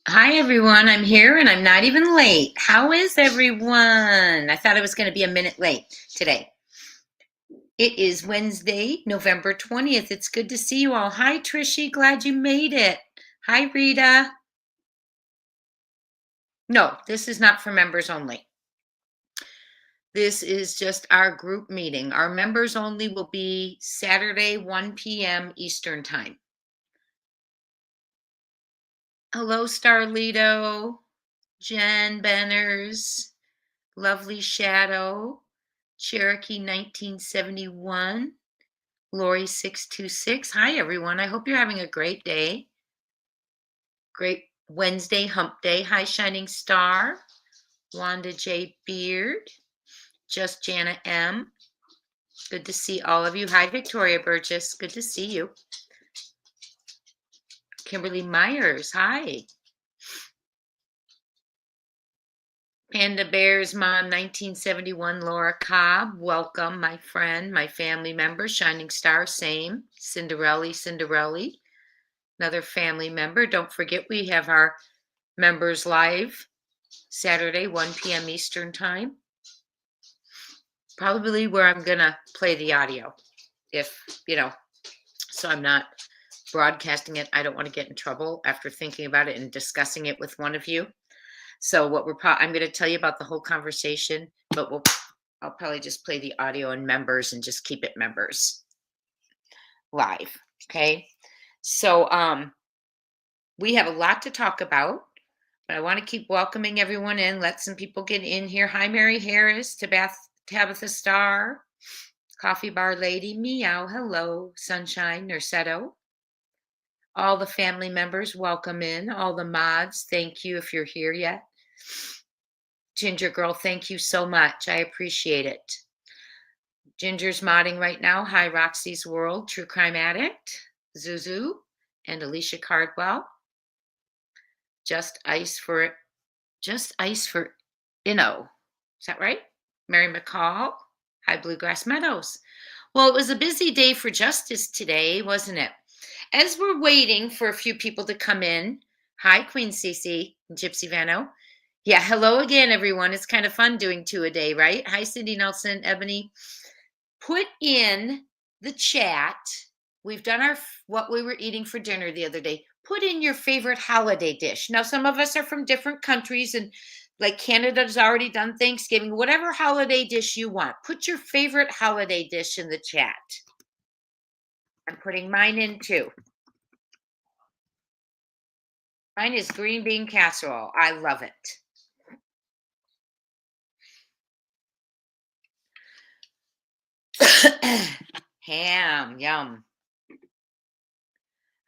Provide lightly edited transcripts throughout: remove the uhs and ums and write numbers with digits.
Hi, everyone. I'm here and I'm not even late. How is everyone? I thought I was going to be a minute late today. It is Wednesday, November 20th. It's good to see you all. Hi, Trishy. Glad you made it. Hi, Rita. No, this is not for members only. This is just our group meeting. Our members only will be Saturday, 1 p.m. Eastern Time. Hello, Starlito, Jen Benners, Lovely Shadow, Cherokee 1971, Lori 626. Hi, everyone. I hope you're having a great day. Great Wednesday hump day. Hi, Shining Star, Wanda J. Beard, Just Jana M. Good to see all of you. Hi, Victoria Burgess. Good to see you. Kimberly Myers. Hi. Panda Bears Mom 1971, Laura Cobb. Welcome, my friend, my family member. Shining Star, same. Cinderella. Another family member. Don't forget, we have our members live Saturday, 1 p.m. Eastern Time. Probably where I'm going to play the audio. If, so I'm not broadcasting it. I don't want to get in trouble after thinking about it and discussing it with one of you. So I'm going to tell you about the whole conversation, but I'll probably just play the audio and members and just keep it members live. Okay. So we have a lot to talk about, but I want to keep welcoming everyone in. Let some people get in here. Hi, Mary Harris, Tabitha Starr, Coffee Bar Lady, Meow, hello, Sunshine, Nersetto. All the family members, welcome in. All the mods, thank you if you're here yet. Ginger Girl, thank you so much. I appreciate it. Ginger's modding right now. Hi, Roxy's World, True Crime Addict, Zuzu, and Alicia Cardwell. Just ice for Inno. Is that right? Mary McCall. Hi, Bluegrass Meadows. Well, it was a busy day for justice today, wasn't it? As we're waiting for a few people to come in, hi, Queen Cece and Gypsy Vano. Yeah, hello again, everyone. It's kind of fun doing two a day, right? Hi, Cindy Nelson, Ebony. Put in the chat. We've done what we were eating for dinner the other day. Put in your favorite holiday dish. Now, some of us are from different countries, and like Canada's already done Thanksgiving. Whatever holiday dish you want, put your favorite holiday dish in the chat. I'm putting mine in too. Mine is green bean casserole. I love it. Ham, yum.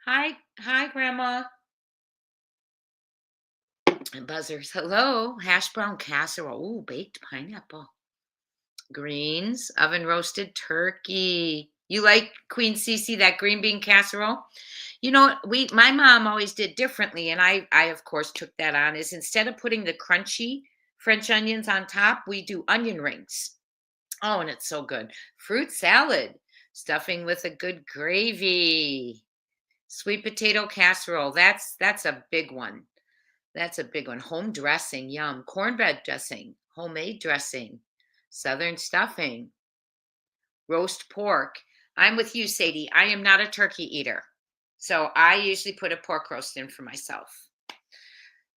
Hi, Grandma. And buzzers, hello. Hash brown casserole. Ooh, baked pineapple. Greens, oven roasted turkey. You like, Queen Cece, that green bean casserole? You know, my mom always did differently, and I of course took that on. Is instead of putting the crunchy French onions on top, we do onion rings. Oh, and it's so good. Fruit salad, stuffing with a good gravy. Sweet potato casserole. That's a big one. That's a big one. Home dressing, yum. Cornbread dressing, homemade dressing, southern stuffing, roast pork. I'm with you, Sadie. I am not a turkey eater. So I usually put a pork roast in for myself.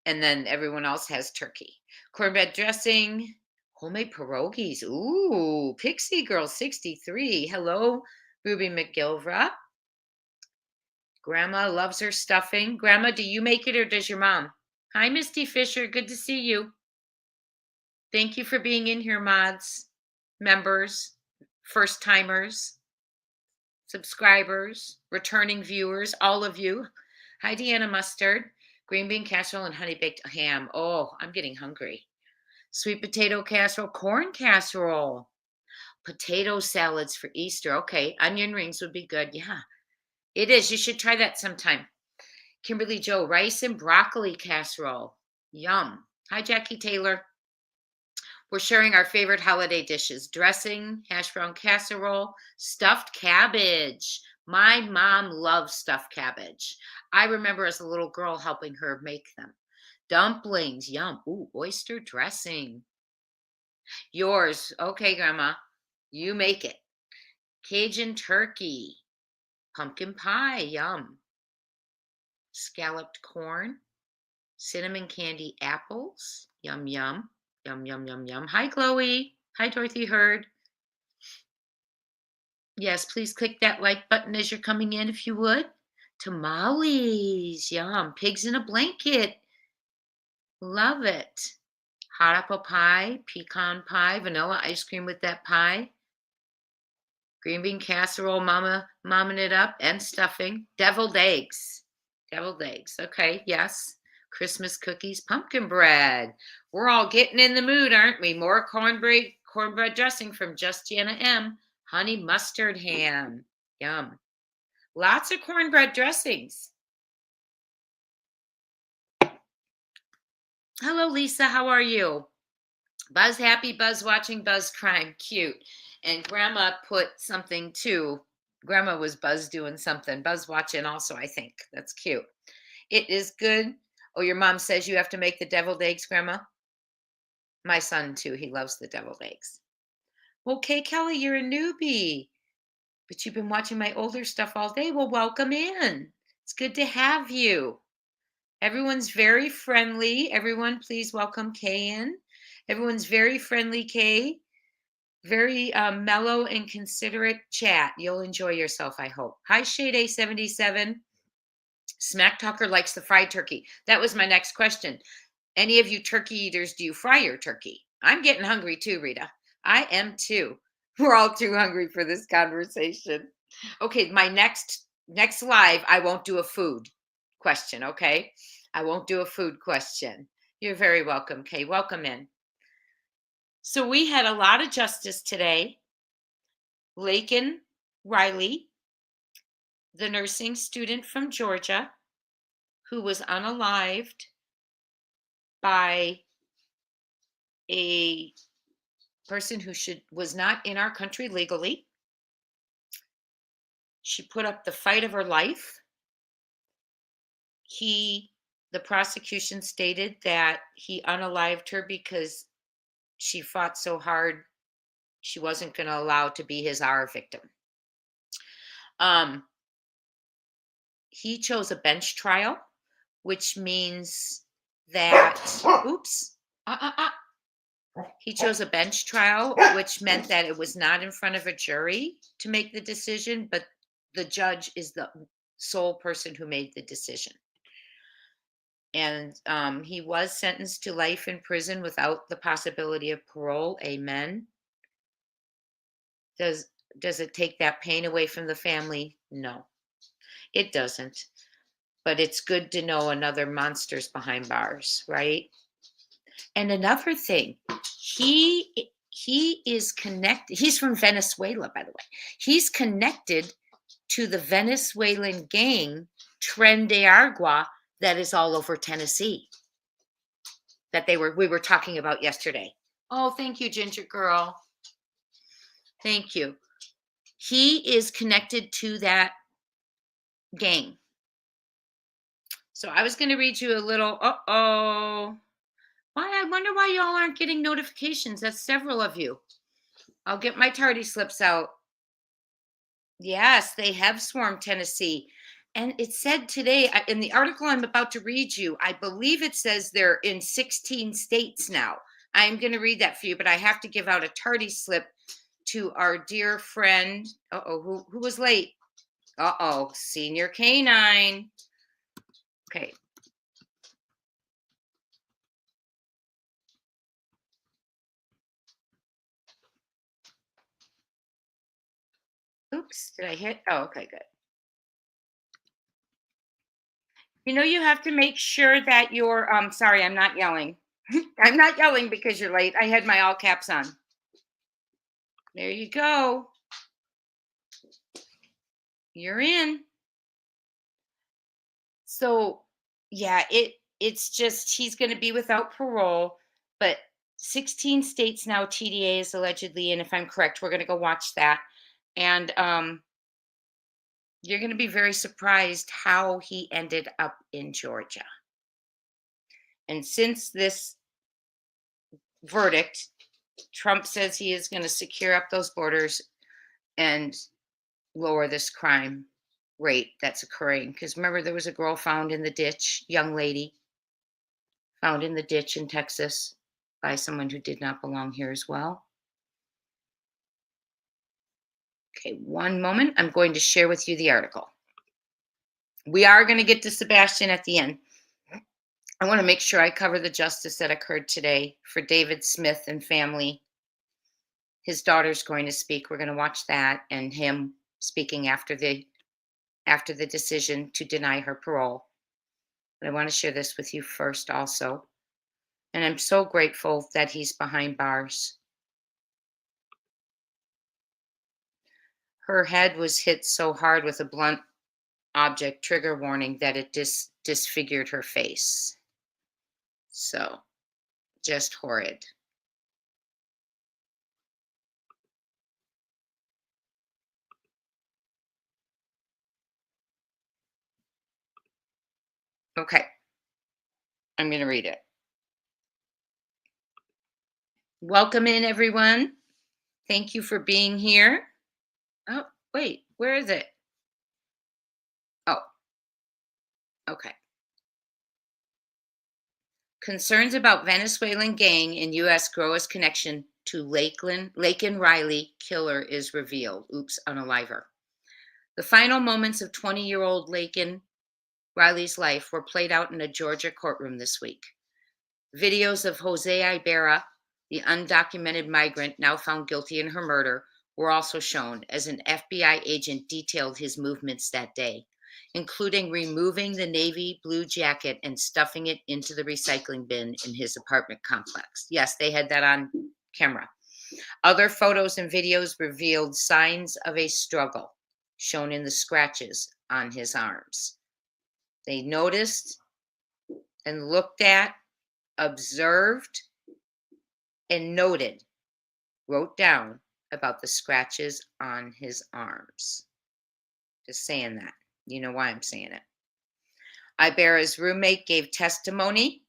And then everyone else has turkey. Cornbread dressing, homemade pierogies. Ooh, Pixie Girl 63. Hello, Ruby McGilvra. Grandma loves her stuffing. Grandma, do you make it or does your mom? Hi, Misty Fisher. Good to see you. Thank you for being in here, mods, members, first timers, subscribers, returning viewers, all of you. Hi, Deanna Mustard. Green bean casserole and honey baked ham. Oh, I'm getting hungry. Sweet potato casserole, corn casserole, potato salads for Easter. Okay, onion rings would be good. Yeah, it is. You should try that sometime. Kimberly Joe, rice and broccoli casserole. Yum. Hi, Jackie Taylor. We're sharing our favorite holiday dishes: dressing, hash brown casserole, stuffed cabbage. My mom loves stuffed cabbage. I remember as a little girl helping her make them. Dumplings, yum. Ooh, oyster dressing. Yours. Okay, Grandma. You make it. Cajun turkey. Pumpkin pie, yum. Scalloped corn. Cinnamon candy apples. Yum, yum. Yum, yum, yum, yum. Hi, Chloe. Hi, Dorothy Hurd. Yes, please click that like button as you're coming in if you would. Tamales, yum. Pigs in a blanket. Love it. Hot apple pie, pecan pie, vanilla ice cream with that pie. Green bean casserole, momming it up, and stuffing. Deviled eggs. Deviled eggs. Okay, yes. Christmas cookies, pumpkin bread. We're all getting in the mood, aren't we? More cornbread dressing from Just Jana M. Honey mustard ham. Yum. Lots of cornbread dressings. Hello, Lisa. How are you? Buzz happy, Buzz watching, Buzz crying. Cute. And Grandma put something too. Grandma was Buzz doing something. Buzz watching also, I think. That's cute. It is good. Oh, your mom says you have to make the deviled eggs, Grandma? My son, too. He loves the deviled eggs. Okay, Kelly, you're a newbie, but you've been watching my older stuff all day. Well, welcome in. It's good to have you. Everyone's very friendly. Everyone, please welcome Kay in. Everyone's very friendly, Kay. Very mellow and considerate chat. You'll enjoy yourself, I hope. Hi, Shade A77. Smack Talker likes the fried turkey. That was my next question. Any of you turkey eaters, do you fry your turkey? I'm getting hungry too, Rita. I am too. We're all too hungry for this conversation. Okay, my next live, I won't do a food question, okay? I won't do a food question. You're very welcome, Kay. Welcome in. So we had a lot of justice today. Laken Riley, the nursing student from Georgia, who was unalived by a person who was not in our country legally. She put up the fight of her life. The prosecution stated that he unalived her because she fought so hard she wasn't going to allow to be his our victim. He chose a bench trial, which means that he chose a bench trial, which meant that it was not in front of a jury to make the decision, but the judge is the sole person who made the decision. And he was sentenced to life in prison without the possibility of parole. Amen. Does it take that pain away from the family? No, it doesn't. But it's good to know another monster's behind bars, right? And another thing, he is connected. He's from Venezuela, by the way. He's connected to the Venezuelan gang Tren de Agua that is all over Tennessee. That we were talking about yesterday. Oh, thank you, Ginger Girl. Thank you. He is connected to that gang. So I was going to read you a little. I wonder why y'all aren't getting notifications. That's several of you. I'll get my tardy slips out. Yes, they have swarmed Tennessee. And it said today in the article I'm about to read you, I believe it says they're in 16 states now. I'm going to read that for you, but I have to give out a tardy slip to our dear friend. Who was late? Senior Canine. Okay. Oops, did I hit? Oh, okay, good. You have to make sure that you're, sorry, I'm not yelling. I'm not yelling because you're late. I had my all caps on. There you go. You're in. So, yeah, it's just he's going to be without parole, but 16 states now TDA is allegedly, and if I'm correct, we're going to go watch that. And you're going to be very surprised how he ended up in Georgia. And since this verdict, Trump says he is going to secure up those borders and lower this crime rate that's occurring. Because remember, there was a girl found in the ditch, young lady found in the ditch in Texas by someone who did not belong here as well. Okay, one moment. I'm going to share with you the article. We are going to get to Sebastian at the end. I want to make sure I cover the justice that occurred today for David Smith and family. His daughter's going to speak. We're going to watch that, and him speaking after the decision to deny her parole. But I want to share this with you first also. And I'm so grateful that he's behind bars. Her head was hit so hard with a blunt object, trigger warning, that it disfigured her face. So, just horrid. Okay, I'm going to read it. Welcome in, everyone. Thank you for being here. Oh, wait, where is it? Oh, okay. Concerns about Venezuelan gang in U.S. grow as connection to Laken Riley killer is revealed. Oops, unaliver. The final moments of 20-year-old Laken Riley's life were played out in a Georgia courtroom this week. Videos of Jose Ibarra, the undocumented migrant now found guilty in her murder, were also shown as an FBI agent detailed his movements that day, including removing the navy blue jacket and stuffing it into the recycling bin in his apartment complex. Yes, they had that on camera. Other photos and videos revealed signs of a struggle, shown in the scratches on his arms. They noticed and looked at, observed, and wrote down about the scratches on his arms. Just saying that. You know why I'm saying it. Ibarra's roommate gave testimony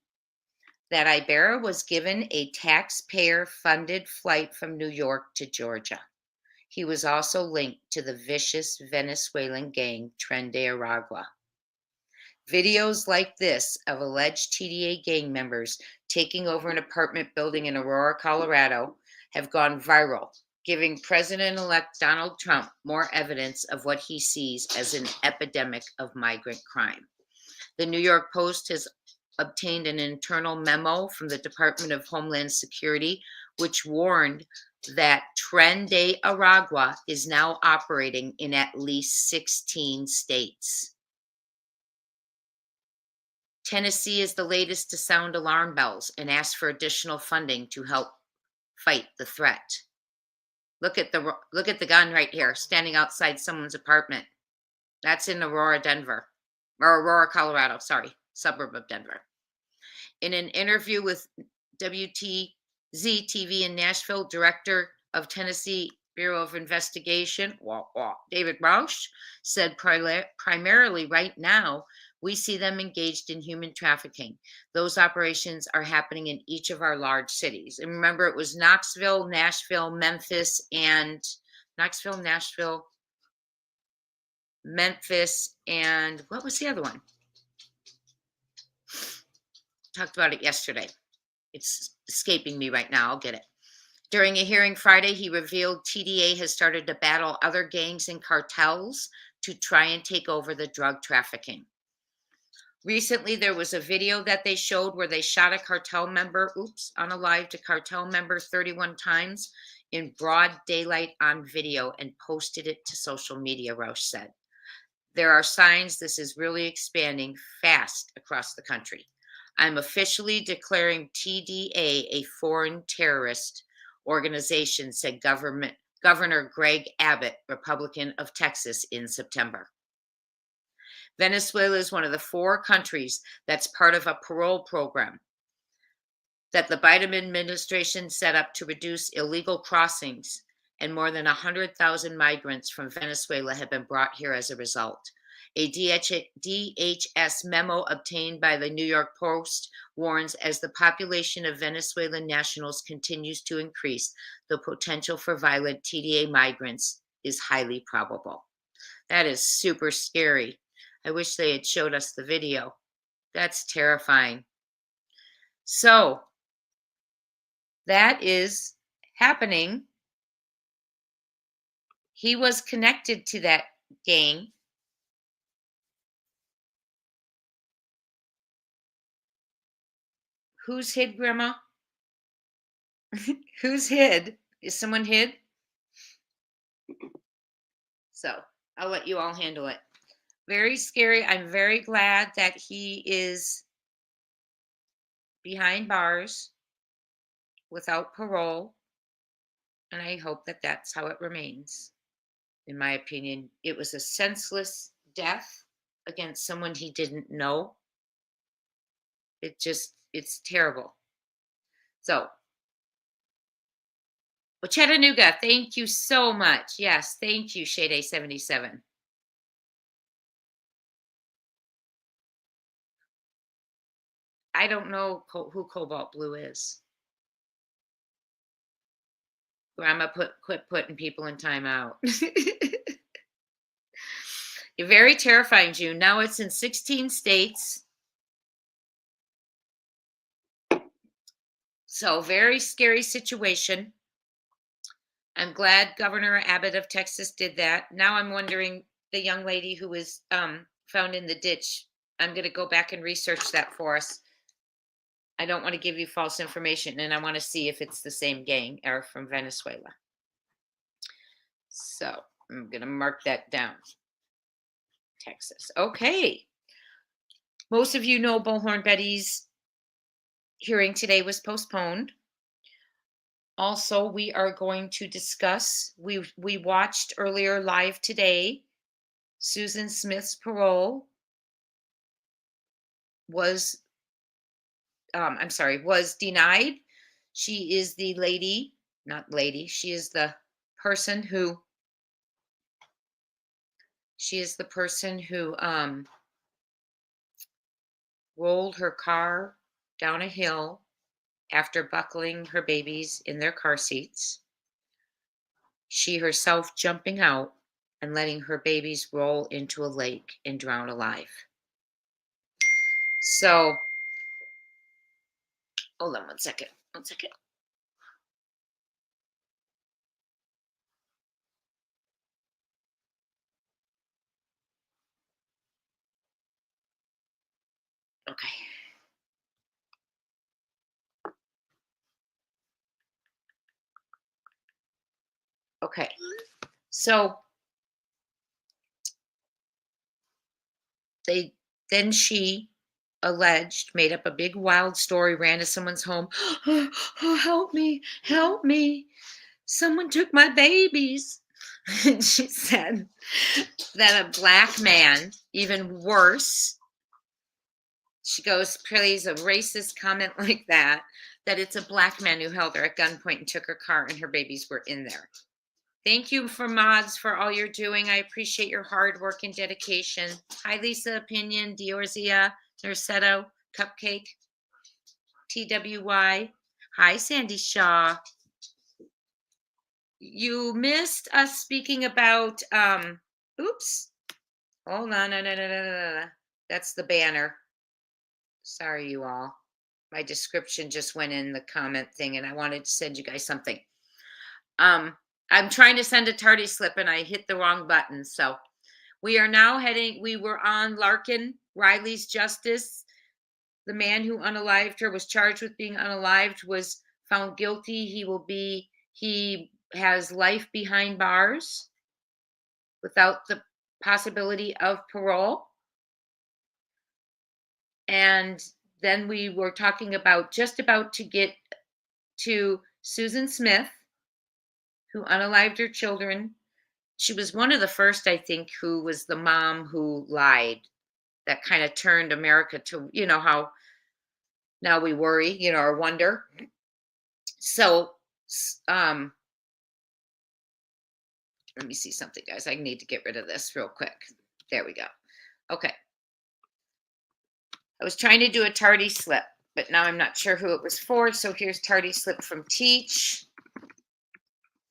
that Ibarra was given a taxpayer-funded flight from New York to Georgia. He was also linked to the vicious Venezuelan gang Tren de Aragua. Videos like this of alleged TDA gang members taking over an apartment building in Aurora, Colorado, have gone viral, giving President-elect Donald Trump more evidence of what he sees as an epidemic of migrant crime. The New York Post has obtained an internal memo from the Department of Homeland Security, which warned that Tren de Aragua is now operating in at least 16 states. Tennessee is the latest to sound alarm bells and ask for additional funding to help fight the threat. Look at the gun right here, standing outside someone's apartment. That's in Aurora, Colorado, suburb of Denver. In an interview with WTZ TV in Nashville, Director of Tennessee Bureau of Investigation, David Rausch, said primarily right now, we see them engaged in human trafficking. Those operations are happening in each of our large cities. And remember, it was Knoxville, Nashville, Memphis, and what was the other one? Talked about it yesterday. It's escaping me right now. I'll get it. During a hearing Friday, he revealed TDA has started to battle other gangs and cartels to try and take over the drug trafficking. Recently, there was a video that they showed where they shot a cartel member, unalived a cartel member 31 times in broad daylight on video and posted it to social media, Rausch said. There are signs this is really expanding fast across the country. I'm officially declaring TDA a foreign terrorist organization, said Governor Greg Abbott, Republican of Texas, in September. Venezuela is one of the 4 countries that's part of a parole program that the Biden administration set up to reduce illegal crossings, and more than 100,000 migrants from Venezuela have been brought here as a result. A DHS memo obtained by the New York Post warns as the population of Venezuelan nationals continues to increase, the potential for violent TDA migrants is highly probable. That is super scary. I wish they had showed us the video. That's terrifying. So that is happening. He was connected to that gang. Who's hid, Grandma? Who's hid? Is someone hid? So I'll let you all handle it. Very scary. I'm very glad that he is behind bars without parole. And I hope that that's how it remains. In my opinion, it was a senseless death against someone he didn't know. It's terrible. So, well, Chattanooga, thank you so much. Yes, thank you, Shade 77. I don't know who Cobalt Blue is. Grandma quit putting people in timeout. You're very terrifying, June. Now it's in 16 states. So very scary situation. I'm glad Governor Abbott of Texas did that. Now I'm wondering, the young lady who was found in the ditch, I'm going to go back and research that for us. I don't want to give you false information, and I want to see if it's the same gang or from Venezuela. So I'm going to mark that down. Texas. Okay. Most of you know Bullhorn Betty's hearing today was postponed. Also, we are going to discuss, we watched earlier live today, Susan Smith's parole was denied. She is the lady, not lady, she is the person who rolled her car down a hill after buckling her babies in their car seats. She herself jumping out and letting her babies roll into a lake and drown alive. So, hold on one second. Okay. Okay. So she alleged, made up a big wild story, ran to someone's home. Oh, help me. Someone took my babies. And she said that a black man, even worse, she goes, plays a racist comment like that it's a black man who held her at gunpoint and took her car and her babies were in there. Thank you for mods for all you're doing. I appreciate your hard work and dedication. Hi, Lisa Opinion, Diorzia, Nersetto, Cupcake, TWY. Hi, Sandy Shaw. You missed us speaking about, oops. Hold on, no. That's the banner. Sorry, you all. My description just went in the comment thing, and I wanted to send you guys something. I'm trying to send a tardy slip, and I hit the wrong button. So we are now we were on Laken Riley's justice. The man who unalived her was charged with being unalived, was found guilty. He has life behind bars without the possibility of parole. And then we were talking about just about to get to Susan Smith, who unalived her children. She was one of the first, I think, who was the mom who lied. That kind of turned America to, how now we worry, or wonder. So, let me see something, guys. I need to get rid of this real quick. There we go. Okay. I was trying to do a tardy slip, but now I'm not sure who it was for. So here's tardy slip from Teach.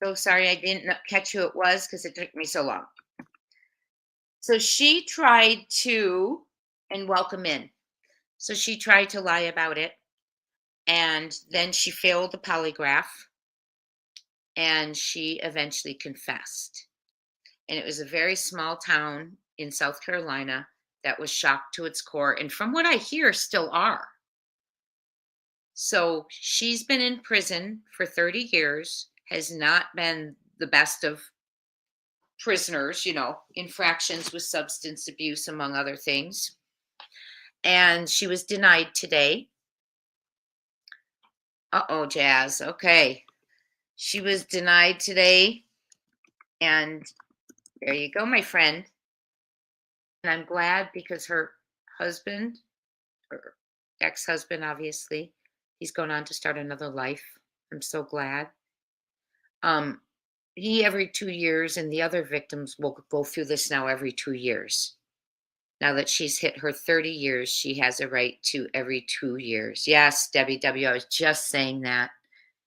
So sorry I didn't catch who it was because it took me so long. So she tried to, and welcome in. So she tried to lie about it. And then she failed the polygraph and she eventually confessed. And it was a very small town in South Carolina that was shocked to its core. And from what I hear, still are. So she's been in prison for 30 years, has not been the best of prisoners, infractions with substance abuse, among other things. And she was denied today. Uh-oh, Jazz. Okay. She was denied today. And there you go, my friend. And I'm glad because her husband, or ex-husband, obviously, he's going on to start another life. I'm so glad. He every 2 years, and the other victims will go through this now every 2 years. Now that she's hit her 30 years, she has a right to every 2 years. Yes, Debbie W., I was just saying that.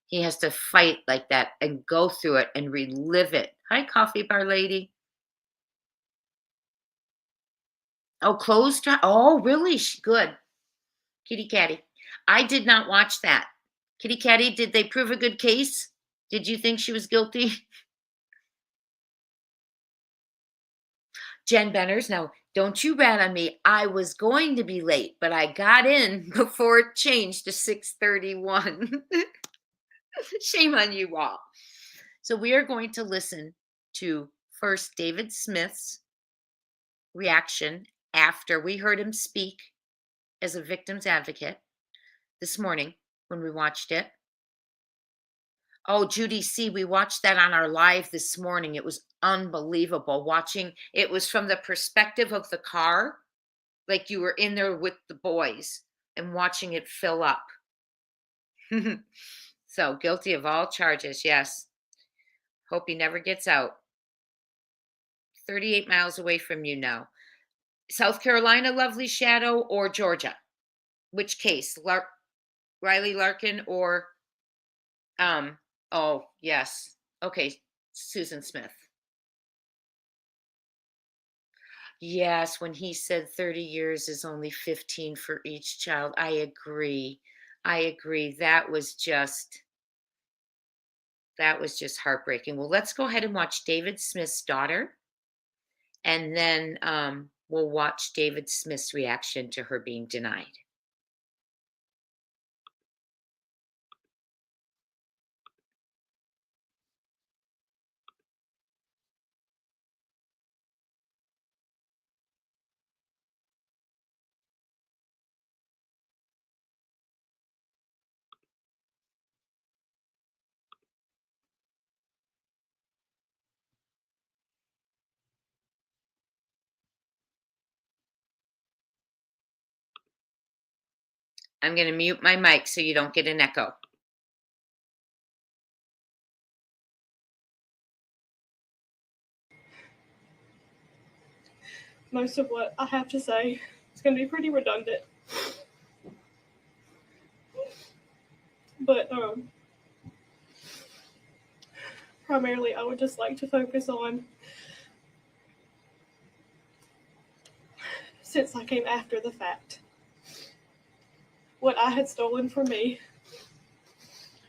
He has to fight like that and go through it and relive it. Hi, coffee bar lady. Oh, closed? Oh, really? Good. Kitty Catty. I did not watch that. Kitty Catty, did they prove a good case? Did you think she was guilty? Jen Benners, now don't you rat on me. I was going to be late, but I got in before it changed to 6:31. Shame on you all. So we are going to listen to first David Smith's reaction after we heard him speak as a victim's advocate this morning when we watched it. Oh, Judy C., we watched that on our live this morning. It was unbelievable watching. It was from the perspective of the car, like you were in there with the boys and watching it fill up. So guilty of all charges, yes. Hope he never gets out. 38 miles away from you now. South Carolina, Lovely Shadow, or Georgia? Which case? Riley Larkin or oh, yes. Okay, Susan Smith. Yes, when he said 30 years is only 15 for each child. I agree. That was just heartbreaking. Well, let's go ahead and watch David Smith's daughter, and then we'll watch David Smith's reaction to her being denied. I'm going to mute my mic so you don't get an echo. Most of what I have to say is going to be pretty redundant. But primarily I would just like to focus on, since I came after the fact, what I had stolen from me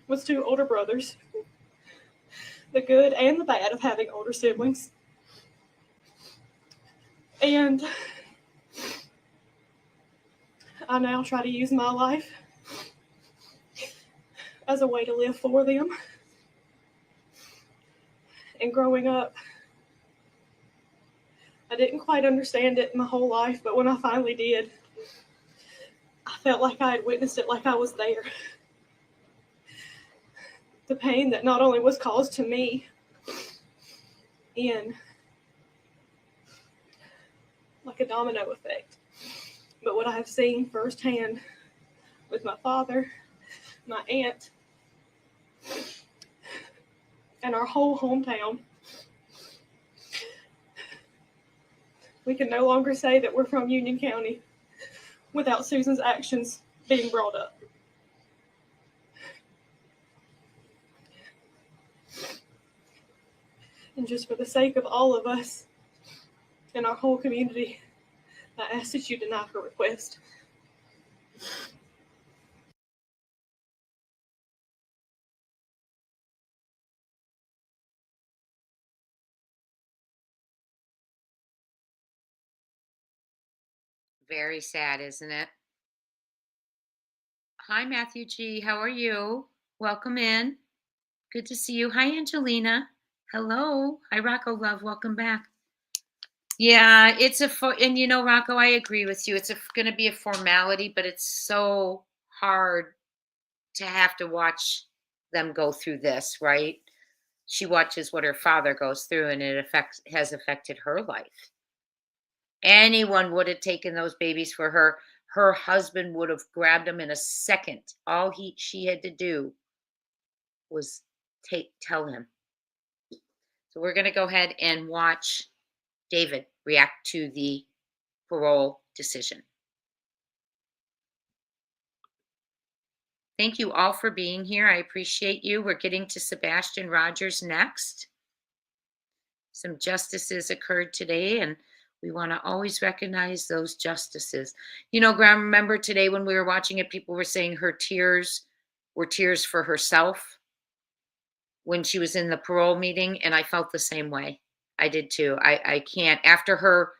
was 2 older brothers, the good and the bad of having older siblings. And I now try to use my life as a way to live for them. And growing up, I didn't quite understand it my whole life, but when I finally did, I felt like I had witnessed it, like I was there. The pain that not only was caused to me in like a domino effect, but what I have seen firsthand with my father, my aunt, and our whole hometown. We can no longer say that we're from Union County without Susan's actions being brought up. And just for the sake of all of us and our whole community, I ask that you deny her request. Very sad, isn't it? Hi, Matthew G. How are you? Welcome in. Good to see you. Hi, Angelina. Hello. Hi, Rocco Love. Welcome back. Yeah, it's and you know, Rocco, I agree with you. It's going to be a formality, but it's so hard to have to watch them go through this, right? She watches what her father goes through, and it has affected her life. Anyone would have taken those babies for her. Her husband would have grabbed them in a second. All she had to do was tell him. So we're going to go ahead and watch David react to the parole decision. Thank you all for being here. I appreciate you. We're getting to Sebastian Rogers next. Some justices occurred today, and we want to always recognize those justices. You know, Graham, remember today when we were watching it, people were saying her tears were tears for herself when she was in the parole meeting, and I felt the same way. I did too. I can't. After her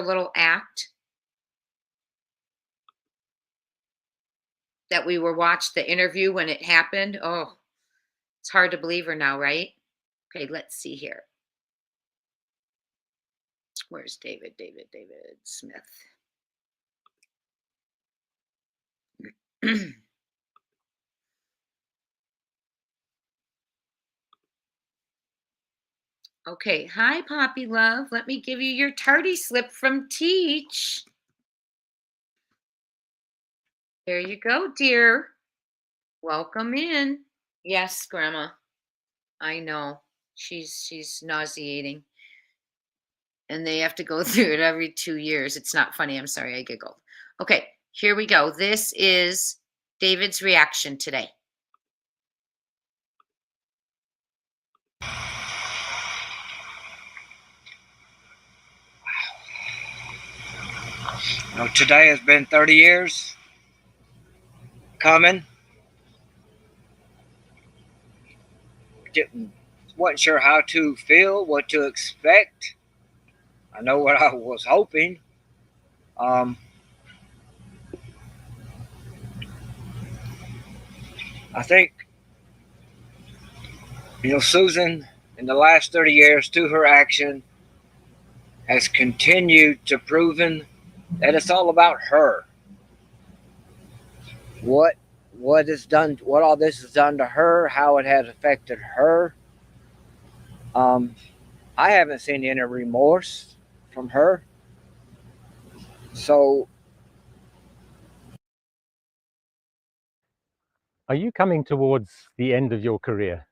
little act that we watched the interview when it happened, oh, it's hard to believe her now, right? Okay, let's see here. Where's David? David Smith. Okay, hi, Poppy Love. Let me give you your tardy slip from Teach. There you go, dear. Welcome in. Yes, Grandma. I know. She's nauseating. And they have to go through it every 2 years. It's not funny. I'm sorry, I giggled. Okay, here we go. This is David's reaction today. Today has been 30 years coming. Wasn't sure how to feel, what to expect. I know what I was hoping. I think, Susan, in the last 30 years, through her action, has continued to proven that it's all about her. What all this has done to her, how it has affected her. I haven't seen any remorse from her. So, are you coming towards the end of your career?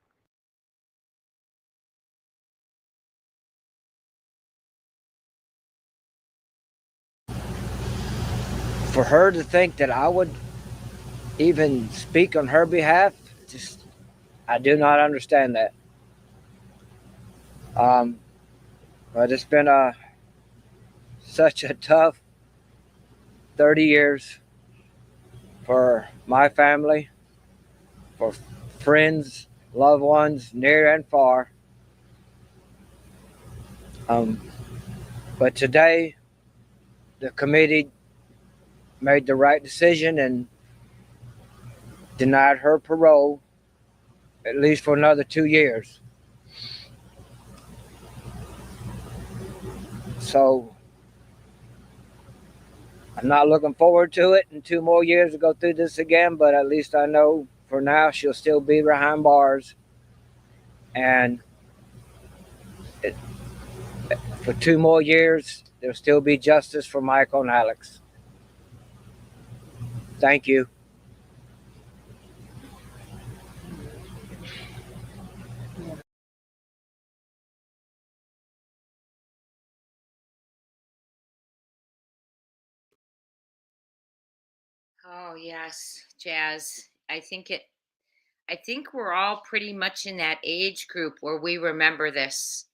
for her to think that I would even speak on her behalf, I do not understand that. But it's been such a tough 30 years for my family, for friends, loved ones, near and far. But today, the committee made the right decision and denied her parole, at least for another 2 years. So I'm not looking forward to it in 2 more years to go through this again, but at least I know for now she'll still be behind bars. And for 2 more years, there'll still be justice for Michael and Alex. Thank you. Oh, yes, Jazz. I think we're all pretty much in that age group where we remember this.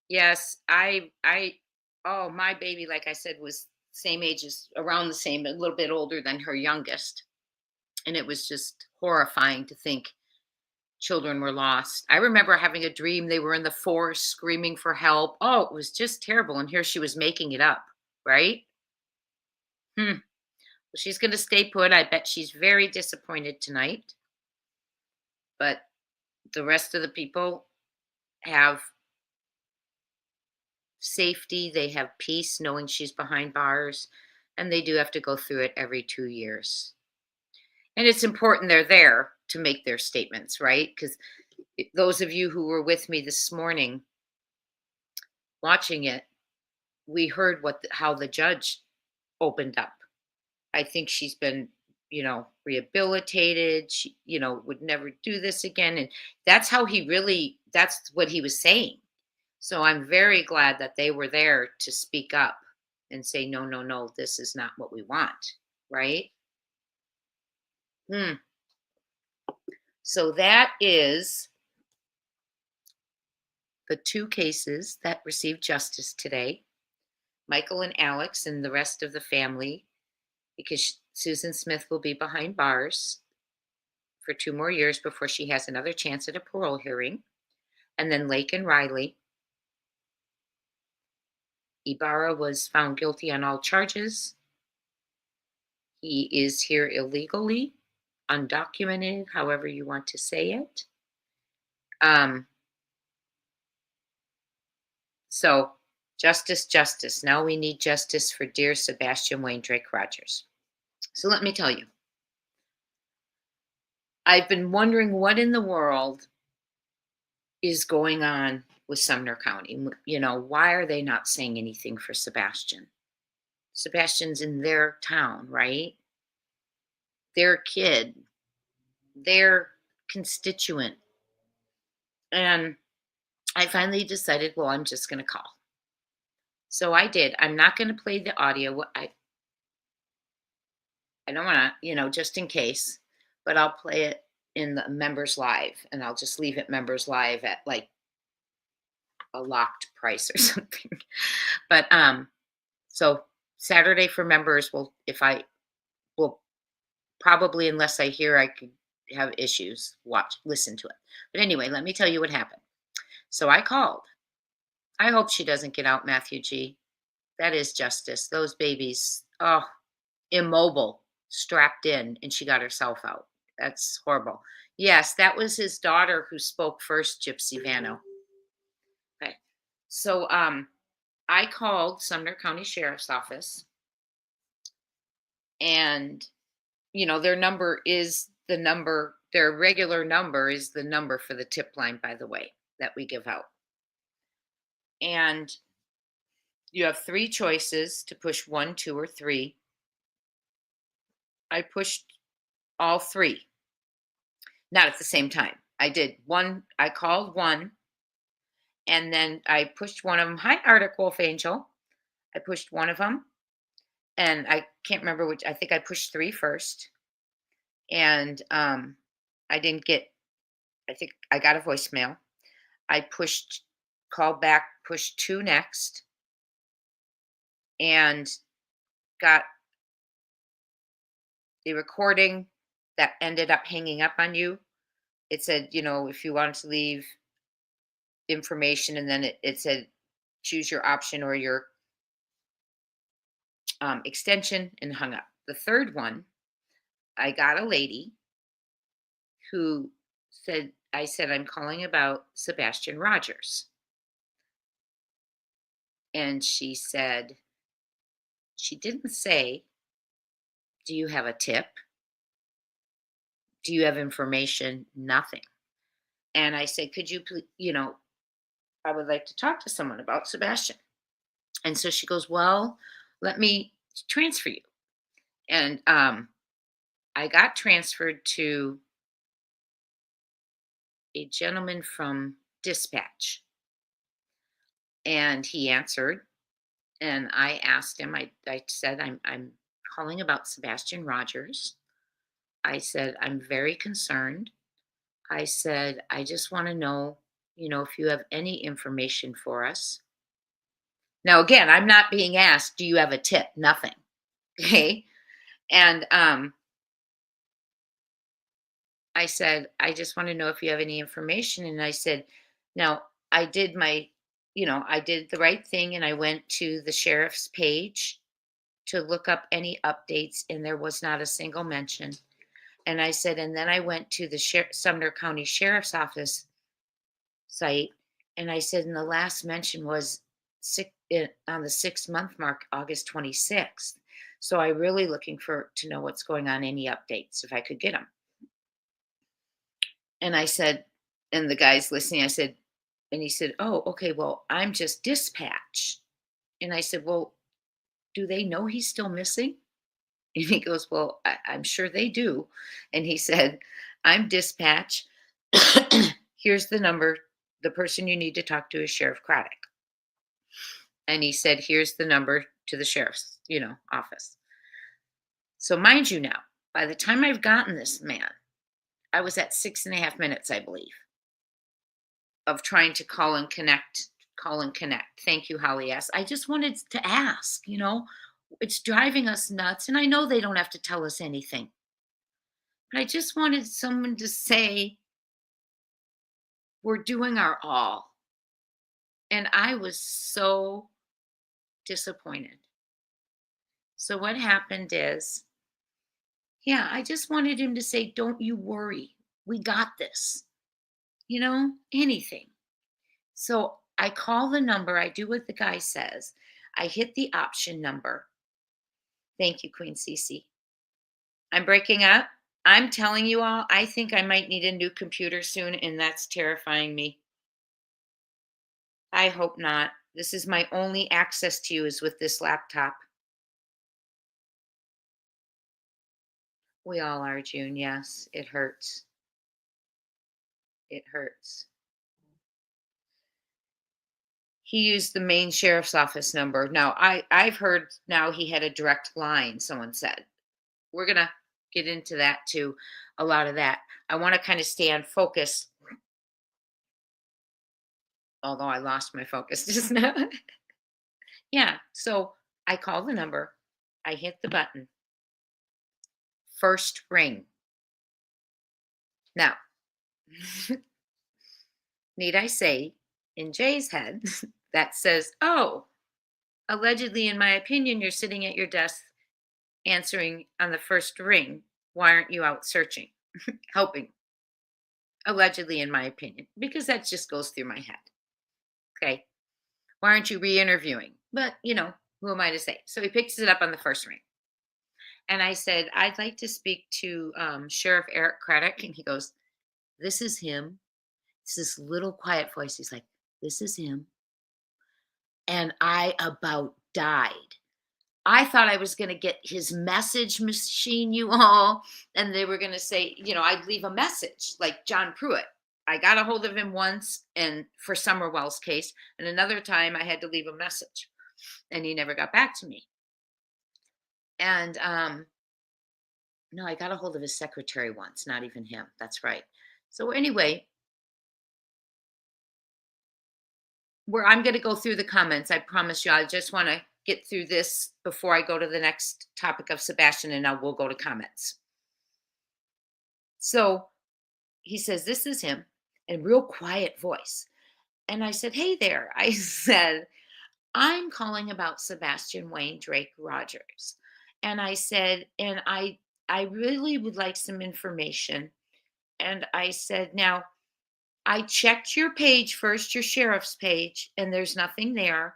Yes, oh, my baby, like I said, was same age as around the same, a little bit older than her youngest. And it was just horrifying to think children were lost. I remember having a dream they were in the forest screaming for help. Oh, it was just terrible. And here she was making it up, right? Well, she's going to stay put. I bet she's very disappointed tonight. But the rest of the people have safety, they have peace knowing she's behind bars, and they do have to go through it every 2 years. And it's important they're there to make their statements, right? Because those of you who were with me this morning watching it, we heard how the judge opened up. I think she's been, rehabilitated. She, would never do this again. And that's what he was saying. So I'm very glad that they were there to speak up and say, no, no, no, this is not what we want, right? So that is the 2 cases that received justice today, Michael and Alex and the rest of the family, because Susan Smith will be behind bars for 2 more years before she has another chance at a parole hearing. And then Laken Riley. Ibarra was found guilty on all charges. He is here illegally, undocumented, however you want to say it. So justice, justice. Now we need justice for dear Sebastian Wayne Drake Rogers. So let me tell you, I've been wondering what in the world is going on with Sumner County. Why are they not saying anything for Sebastian? Sebastian's in their town, right? Their kid, their constituent. And I finally decided, well, I'm just going to call. So I did. I'm not going to play the audio. I don't want to, just in case, but I'll play it in the members live, and I'll just leave it members live at like a locked price or something. But so Saturday for members will probably, unless I hear I could have issues, listen to it. But anyway, let me tell you what happened. So I called. I hope she doesn't get out, Matthew G. That is justice. Those babies, immobile, strapped in, and she got herself out. That's horrible. Yes, that was his daughter who spoke first, Gypsy Vano. Okay. So I called Sumner County Sheriff's Office, and their number is the number, their regular number is the number for the tip line, by the way, that we give out. And you have 3 choices to push 1, 2, or 3. I pushed all 3. Not at the same time. I did one, I called 1, and then I pushed one of them. Hi, Arctic Wolf Angel. I pushed one of them, and I can't remember which. I think I pushed 3 first. And I didn't get, I think I got a voicemail. I called back, pushed 2 next, and got the recording that ended up hanging up on you. It said, if you wanted to leave information, and then it said, choose your option or your extension, and hung up. The third one, I got a lady who said, I said, I'm calling about Sebastian Rogers. And she said, she didn't say, do you have a tip? Do you have information? Nothing. And I said, could you please, I would like to talk to someone about Sebastian. And so she goes, well, let me transfer you. And I got transferred to a gentleman from dispatch. And he answered. And I asked him, I said, I'm calling about Sebastian Rogers. I said, I'm very concerned. I said, I just want to know, if you have any information for us. Now, again, I'm not being asked, do you have a tip? Nothing. Okay. And I said, I just want to know if you have any information. And I said, now I did I did the right thing and I went to the sheriff's page to look up any updates, and there was not a single mention. And I said, and then I went to the Sumner County Sheriff's Office site, and I said, and the last mention was on the 6-month mark, August 26th. So I really looking to know what's going on, any updates, if I could get them. And I said, and the guy's listening, I said, and he said, oh, okay, well, I'm just dispatch. And I said, well, do they know he's still missing? And he goes, well, I'm sure they do. And he said, I'm dispatch. Here's the number. The person you need to talk to is Sheriff Craddock. And he said, here's the number to the sheriff's, office. So mind you now, by the time I've gotten this man, I was at 6.5 minutes, I believe, of trying to call and connect. Thank you, Holly S. I just wanted to ask, it's driving us nuts. And I know they don't have to tell us anything. But I just wanted someone to say, we're doing our all. And I was so disappointed. So what happened is, I just wanted him to say, don't you worry. We got this. Anything. So I call the number. I do what the guy says. I hit the option number. Thank you, Queen Cece. I'm breaking up. I'm telling you all, I think I might need a new computer soon, and that's terrifying me. I hope not. This is my only access to you is with this laptop. We all are, June. Yes, it hurts. It hurts. He used the main sheriff's office number. Now, I've heard now he had a direct line, someone said. We're going to get into that too, a lot of that. I want to kind of stay on focus, although I lost my focus just now. So I call the number. I hit the button. First ring. Now, need I say, in Jay's head, that says, oh, allegedly, in my opinion, you're sitting at your desk answering on the first ring. Why aren't you out searching, helping? Allegedly, in my opinion, because that just goes through my head. Okay. Why aren't you re-interviewing? But, who am I to say? So he picks it up on the first ring. And I said, I'd like to speak to Sheriff Eric Craddock. And he goes, this is him. It's this little quiet voice. He's like, this is him. And I about died. I thought I was going to get his message machine, you all. And they were going to say, I'd leave a message like John Pruitt. I got a hold of him once and for Summerwell's case. And another time I had to leave a message. And he never got back to me. And no, I got a hold of his secretary once, not even him. That's right. So anyway, I'm going to go through the comments. I promise you, I just want to get through this before I go to the next topic of Sebastian, and now we'll go to comments. So he says, this is him, in real quiet voice. And I said, hey there. I said, I'm calling about Sebastian Wayne Drake Rogers. And I said, and I really would like some information. And I said, now, I checked your page first, your sheriff's page, and there's nothing there.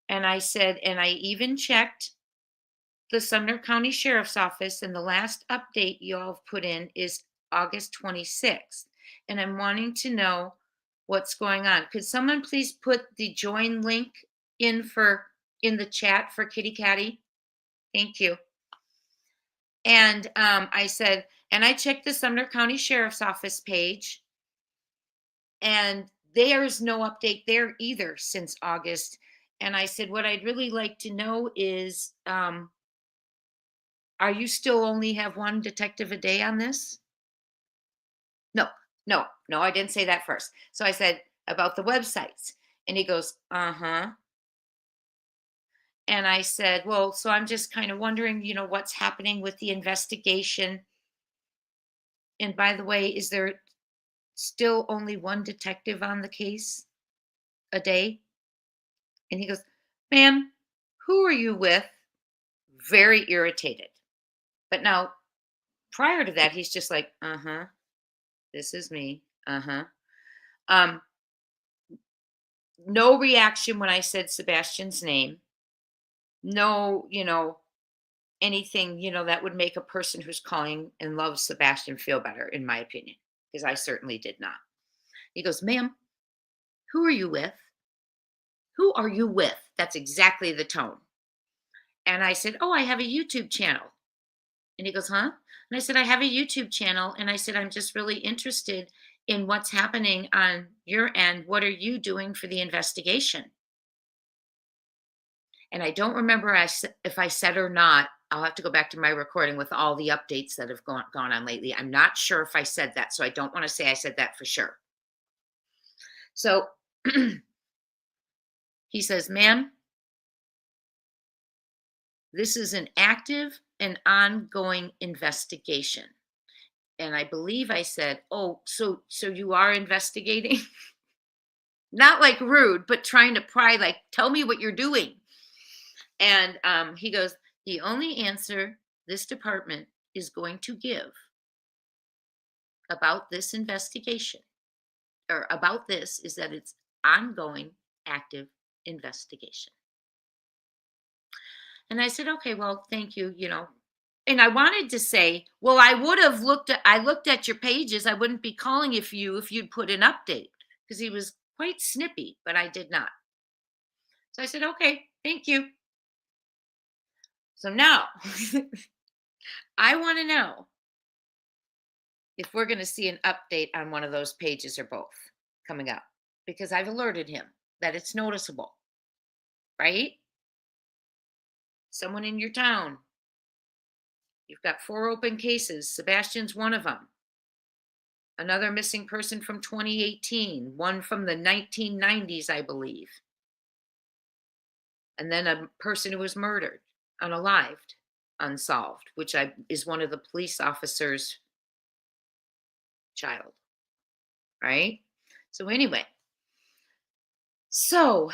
And I said, and I even checked the Sumner County Sheriff's Office, and the last update you all have put in is August 26th. And I'm wanting to know what's going on. Could someone please put the join link in the chat for Kitty Catty? Thank you. And I said, and I checked the Sumner County Sheriff's Office page, and there's no update there either since August. And I said, what I'd really like to know is are you still only have one detective a day on this? No, no, I didn't say that first. So I said, about the websites. And he goes, uh-huh. And I said, well, so I'm just kind of wondering, what's happening with the investigation. And by the way, is there still only one detective on the case a day? And he goes, ma'am, who are you with? Very irritated. But now, prior to that, he's just like, uh-huh, this is me. Uh-huh. No reaction when I said Sebastian's name. No, anything, that would make a person who's calling and loves Sebastian feel better, in my opinion, because I certainly did not. He goes, ma'am, who are you with? Who are you with? That's exactly the tone. And I said, oh, I have a YouTube channel. And he goes, huh? And I said, I have a YouTube channel. And I said, I'm just really interested in what's happening on your end. What are you doing for the investigation? And I don't remember if I said or not. I'll have to go back to my recording with all the updates that have gone on lately. I'm not sure if I said that, so I don't want to say I said that for sure. So he says, ma'am, this is an active and ongoing investigation. And I believe I said, oh, so you are investigating? Not like rude, but trying to pry, like, tell me what you're doing. And he goes, the only answer this department is going to give about this investigation, or about this, is that it's ongoing, active investigation. And I said, okay, well, thank you, And I wanted to say, well, I looked at your pages. I wouldn't be calling if you'd put an update, because he was quite snippy, but I did not. So I said, okay, thank you. So now I want to know if we're going to see an update on one of those pages or both coming up, because I've alerted him that it's noticeable, right? Someone in your town. You've got 4 open cases. Sebastian's one of them. Another missing person from 2018, one from the 1990s, I believe. And then a person who was murdered, unalived, unsolved, which is one of the police officers' child, right? So anyway, so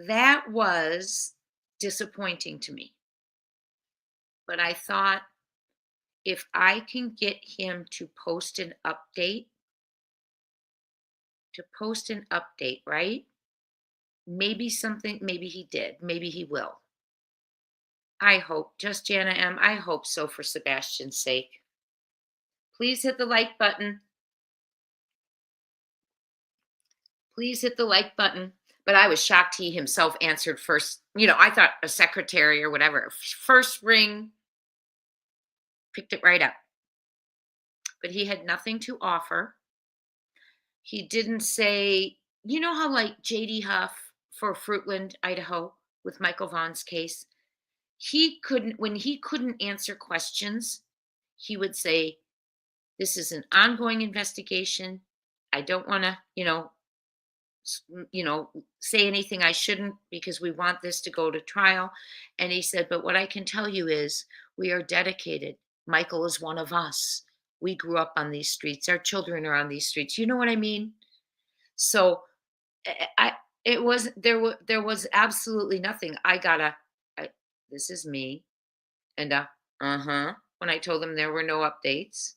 that was disappointing to me. But I thought, if I can get him to post an update, right? Maybe he did. Maybe he will. I hope, just Jana M., I hope so, for Sebastian's sake. Please hit the like button. Please hit the like button. But I was shocked he himself answered first. I thought a secretary or whatever. First ring, picked it right up. But he had nothing to offer. He didn't say, how like J.D. Huff for Fruitland, Idaho, with Michael Vaughn's case, when he couldn't answer questions, he would say, this is an ongoing investigation. I don't want to, say anything I shouldn't, because we want this to go to trial. And he said, but what I can tell you is we are dedicated. Michael is one of us. We grew up on these streets. Our children are on these streets. You know what I mean? So there was absolutely nothing. This is me. And when I told him there were no updates.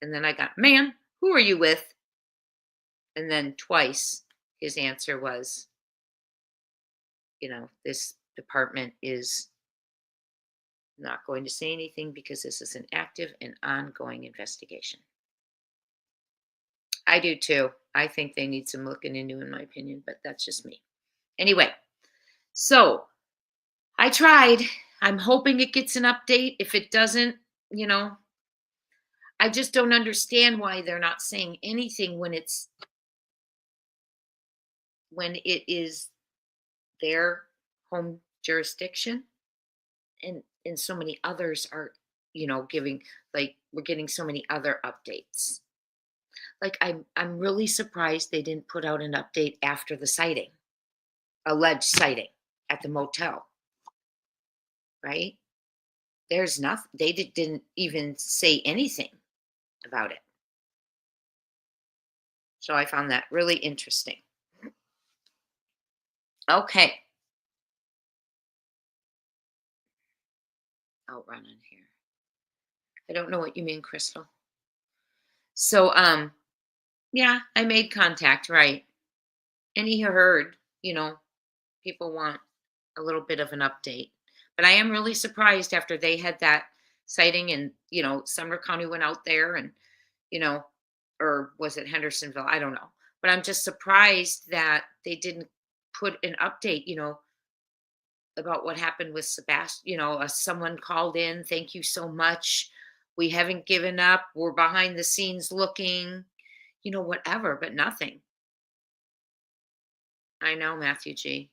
And then I got, man, who are you with? And then twice his answer was, this department is not going to say anything because this is an active and ongoing investigation. I do too. I think they need some looking into, in my opinion, but that's just me. Anyway, so I tried. I'm hoping it gets an update. If it doesn't, I just don't understand why they're not saying anything when it is their home jurisdiction, and so many others are giving, like, we're getting so many other updates. Like, I'm really surprised they didn't put out an update after the sighting, alleged sighting at the motel, right? There's nothing. They didn't even say anything about it. So I found that really interesting. Okay. I'll run in here. I don't know what you mean, Crystal. So, yeah, I made contact, right? And he heard, people want a little bit of an update. But I am really surprised after they had that sighting and, Sumner County went out there and, you know, or was it Hendersonville? I don't know. But I'm just surprised that they didn't put an update, about what happened with Sebastian. Someone called in, thank you so much. We haven't given up. We're behind the scenes looking, whatever, but nothing. I know, Matthew G.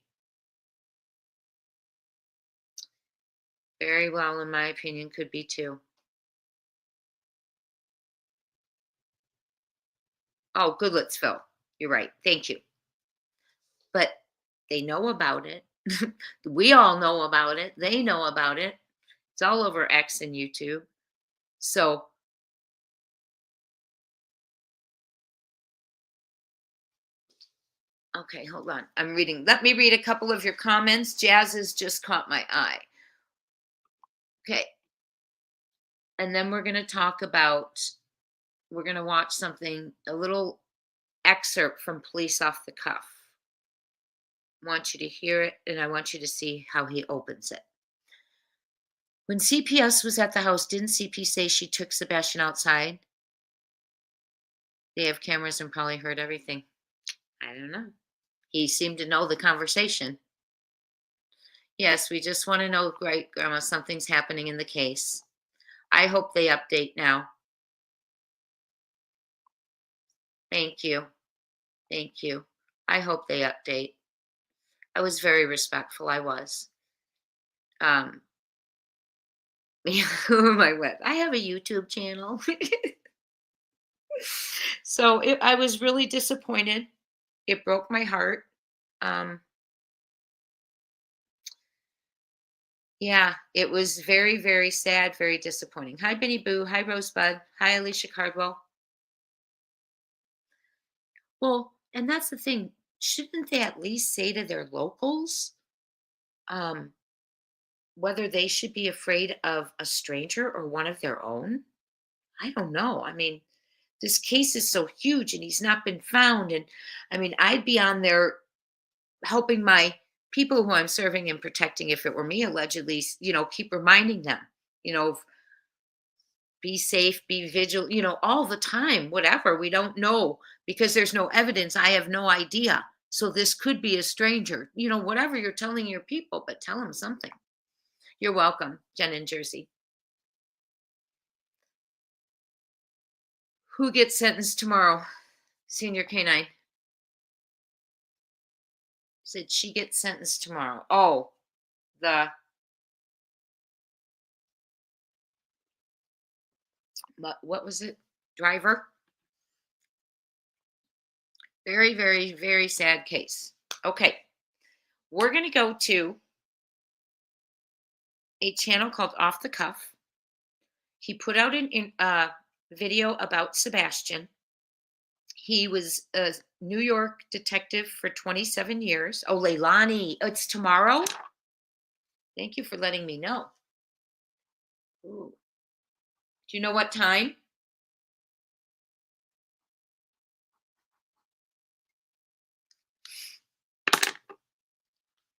Very well, in my opinion, could be too. Oh, Goodlettsville. You're right. Thank you. But they know about it. We all know about it. They know about it. It's all over X and YouTube. So, okay, hold on. I'm reading. Let me read a couple of your comments. Jazz has just caught my eye. Okay. And then we're going to talk about, we're going to watch something, a little excerpt from Police Off the Cuff. I want you to hear it, and I want you to see how he opens it. When CPS was at the house, didn't CP say she took Sebastian outside? They have cameras and probably heard everything. I don't know. He seemed to know the conversation. Yes, we just want to know, right, Grandma, something's happening in the case. I hope they update now. Thank you. Thank you. I hope they update. I was very respectful. I was. Who am I with? I have a YouTube channel. So I was really disappointed. It broke my heart. Yeah, it was very, very sad, very disappointing. Hi, Benny Boo. Hi, Rosebud. Hi, Alicia Cardwell. Well, and that's the thing. Shouldn't they at least say to their locals whether they should be afraid of a stranger or one of their own? I don't know. I mean, this case is so huge and he's not been found. And I mean, I'd be on there helping my people who I'm serving and protecting if it were me, allegedly, keep reminding them, be safe, be vigilant, all the time, whatever. We don't know because there's no evidence. I have no idea. So this could be a stranger, whatever you're telling your people, but tell them something. You're welcome, Jen in Jersey. Who gets sentenced tomorrow? Senior K9. Said she gets sentenced tomorrow. Oh, what was it? Driver? Very, very, very sad case. Okay. We're going to go to a channel called Off the Cuff. He put out a video about Sebastian. He was a New York detective for 27 years. Oh, Leilani, it's tomorrow? Thank you for letting me know. Ooh. Do you know what time?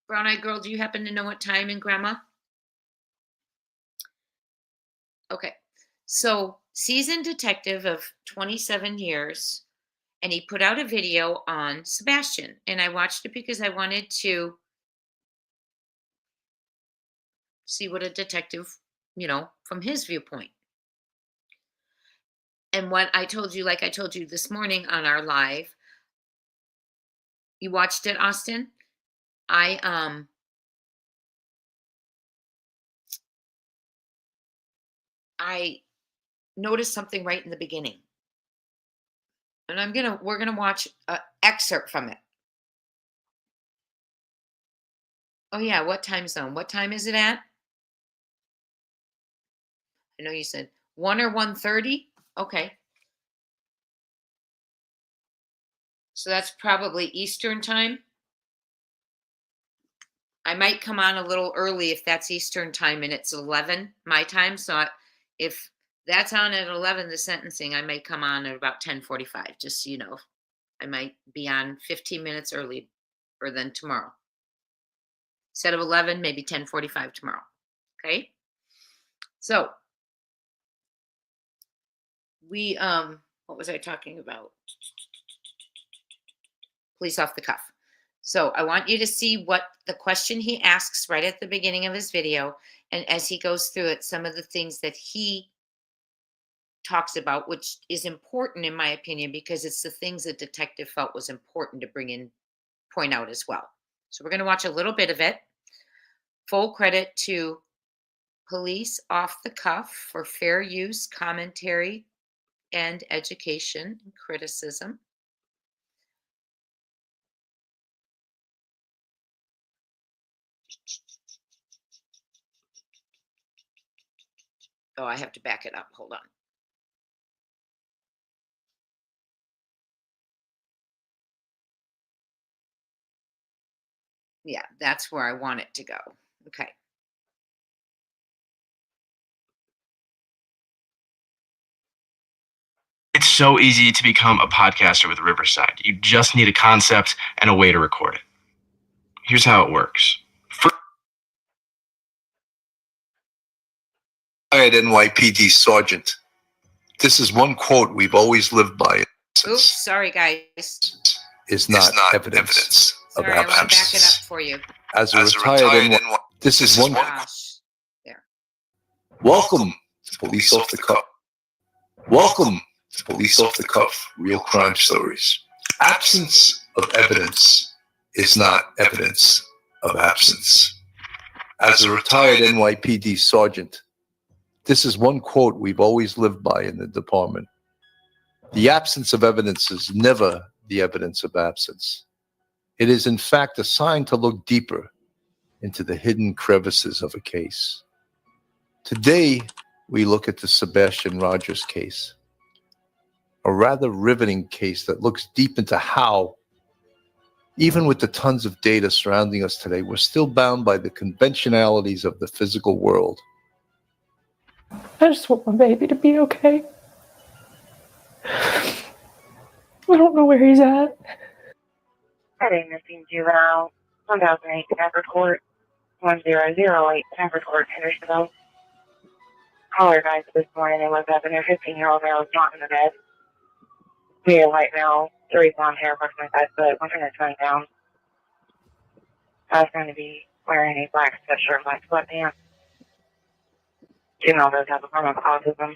Brown-eyed girl, do you happen to know what time, and Grandma? Okay. So, seasoned detective of 27 years, and he put out a video on Sebastian. And I watched it because I wanted to see what a detective, from his viewpoint. And what I told you, like I told you this morning on our live, you watched it, Austin? I I noticed something right in the beginning. And we're gonna watch an excerpt from it. Oh yeah, what time zone? What time is it at? I know you said 1 or 1:30. Okay. So that's probably Eastern time. I might come on a little early if that's Eastern time and it's 11 my time. So if that's on at 11, the sentencing, I may come on at about 10:45. Just so you know, I might be on 15 minutes early or than tomorrow. Instead of 11, maybe 10:45 tomorrow. Okay. So we what was I talking about? Police off the cuff. So I want you to see what the question he asks right at the beginning of his video, and as he goes through it, some of the things that he talks about, which is important in my opinion, because it's the things the detective felt was important to point out as well. So we're going to watch a little bit of it. Full credit to Police Off the Cuff for fair use, commentary, and education and criticism. Oh, I have to back it up. Hold on. Yeah, that's where I want it to go. Okay. It's so easy to become a podcaster with Riverside. You just need a concept and a way to record it. Here's how it works. Retired NYPD sergeant. This is one quote we've always lived by. Oops, sorry guys. Is not evidence of Sorry, I want to back it absence. up for you. As a retired this is one. Gosh. There. Welcome to Police Off the Cuff. Welcome to Police Off the Cuff, real crime stories. Absence of evidence is not evidence of absence. As a retired NYPD sergeant, this is one quote we've always lived by in the department. The absence of evidence is never the evidence of absence. It is, in fact, a sign to look deeper into the hidden crevices of a case. Today, we look at the Sebastian Rogers case, a rather riveting case that looks deep into how, even with the tons of data surrounding us today, we're still bound by the conventionalities of the physical world. I just want my baby to be okay. I don't know where he's at. Heading missing juvenile, 1008 Craddock Court, 1008 Craddock Court, Hendersonville. Caller advised this morning they woke up and their 15-year-old male was not in the bed. We had a white male, 3 blonde hair, approximately 5 foot, one turn his phone down. I was going to be wearing a black sweatshirt, black sweatpants. Juvenile does have a form of autism.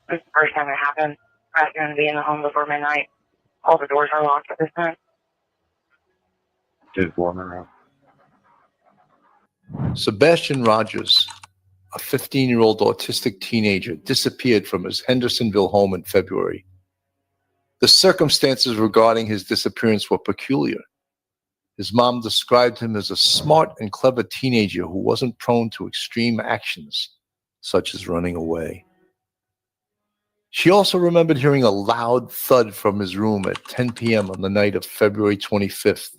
This is the first time it happened. I was going to be in the home before midnight. All the doors are locked at this time. Just warming up. Sebastian Rogers, a 15-year-old autistic teenager, disappeared from his Hendersonville home in February. The circumstances regarding his disappearance were peculiar. His mom described him as a smart and clever teenager who wasn't prone to extreme actions, such as running away. She also remembered hearing a loud thud from his room at 10 p.m. on the night of February 25th.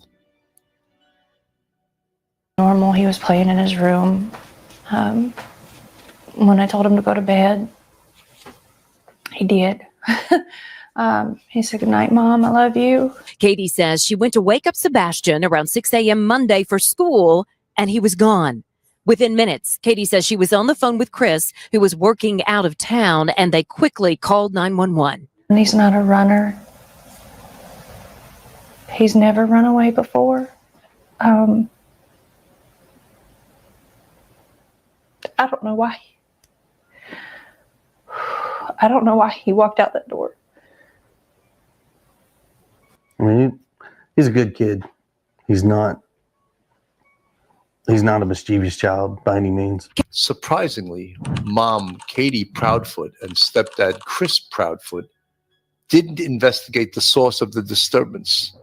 Normal, he was playing in his room. When I told him to go to bed, he did. He said, "Good night, Mom, I love you." Katie says she went to wake up Sebastian around 6 a.m. Monday for school, and he was gone. Within minutes, Katie says she was on the phone with Chris, who was working out of town, and they quickly called 911. And he's not a runner. He's never run away before. I don't know why. I don't know why he walked out that door. I mean, he's a good kid. He's not He's not a mischievous child by any means. Surprisingly, Mom Katie Proudfoot and stepdad Chris Proudfoot didn't investigate the source of the disturbance.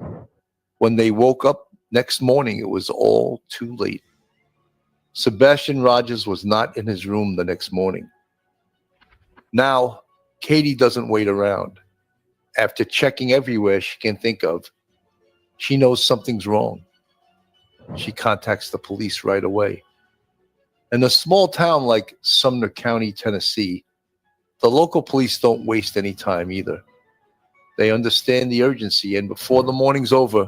When they woke up next morning, it was all too late. Sebastian Rogers was not in his room the next morning. Now, Katie doesn't wait around. After checking everywhere she can think of, she knows something's wrong. She contacts the police right away. In a small town like Sumner County, Tennessee, the local police don't waste any time either. They understand the urgency, and before the morning's over,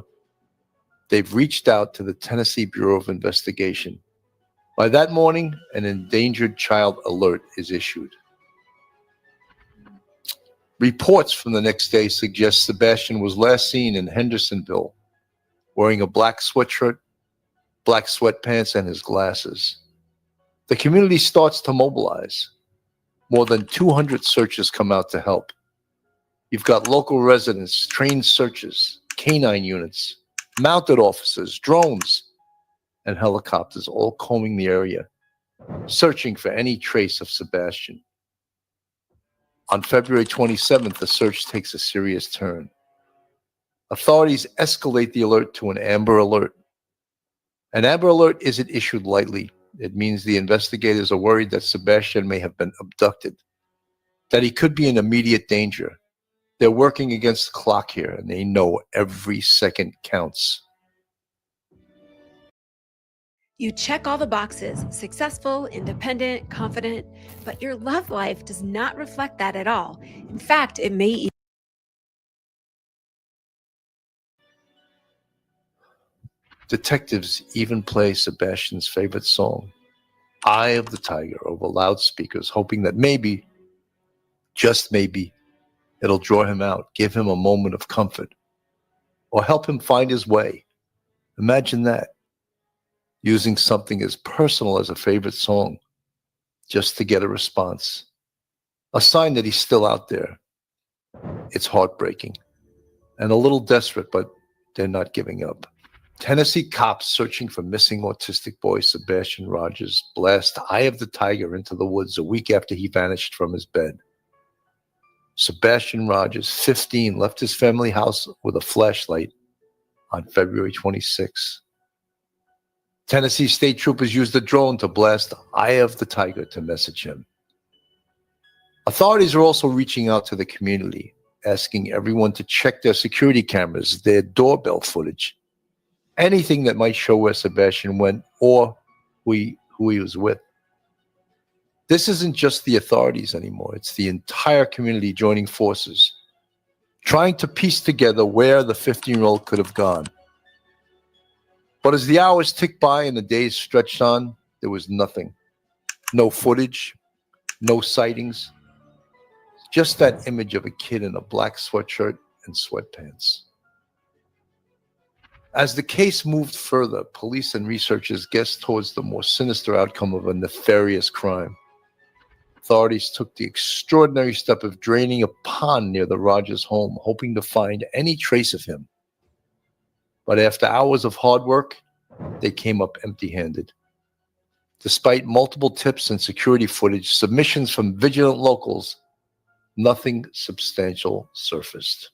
they've reached out to the Tennessee Bureau of Investigation. By that morning, an endangered child alert is issued. Reports from the next day suggest Sebastian was last seen in Hendersonville wearing a black sweatshirt, black sweatpants, and his glasses. The community starts to mobilize. More than 200 searchers come out to help. You've got local residents, trained searchers, canine units, mounted officers, drones, and helicopters all combing the area, searching for any trace of Sebastian. On February 27th, the search takes a serious turn. Authorities escalate the alert to an Amber Alert. An Amber Alert isn't issued lightly. It means the investigators are worried that Sebastian may have been abducted, that he could be in immediate danger. They're working against the clock here, and they know every second counts. You check all the boxes: successful, independent, confident, but your love life does not reflect that at all. In fact, it may. Detectives even play Sebastian's favorite song, Eye of the Tiger, over loudspeakers, hoping that maybe, just maybe, it'll draw him out, give him a moment of comfort, or help him find his way. Imagine that. Using something as personal as a favorite song just to get a response. A sign that he's still out there. It's heartbreaking and a little desperate, but they're not giving up. Tennessee cops searching for missing autistic boy Sebastian Rogers blast Eye of the Tiger into the woods a week after he vanished from his bed. Sebastian Rogers, 15, left his family house with a flashlight on February 26. Tennessee state troopers used a drone to blast Eye of the Tiger to message him. Authorities are also reaching out to the community, asking everyone to check their security cameras, their doorbell footage, anything that might show where Sebastian went or who he was with. This isn't just the authorities anymore. It's the entire community joining forces, trying to piece together where the 15-year-old could have gone. But as the hours ticked by and the days stretched on, there was nothing. No footage, no sightings, just that image of a kid in a black sweatshirt and sweatpants. As the case moved further, police and researchers guessed towards the more sinister outcome of a nefarious crime. Authorities took the extraordinary step of draining a pond near the Rogers home, hoping to find any trace of him. But after hours of hard work, they came up empty-handed. Despite multiple tips and security footage, submissions from vigilant locals, nothing substantial surfaced.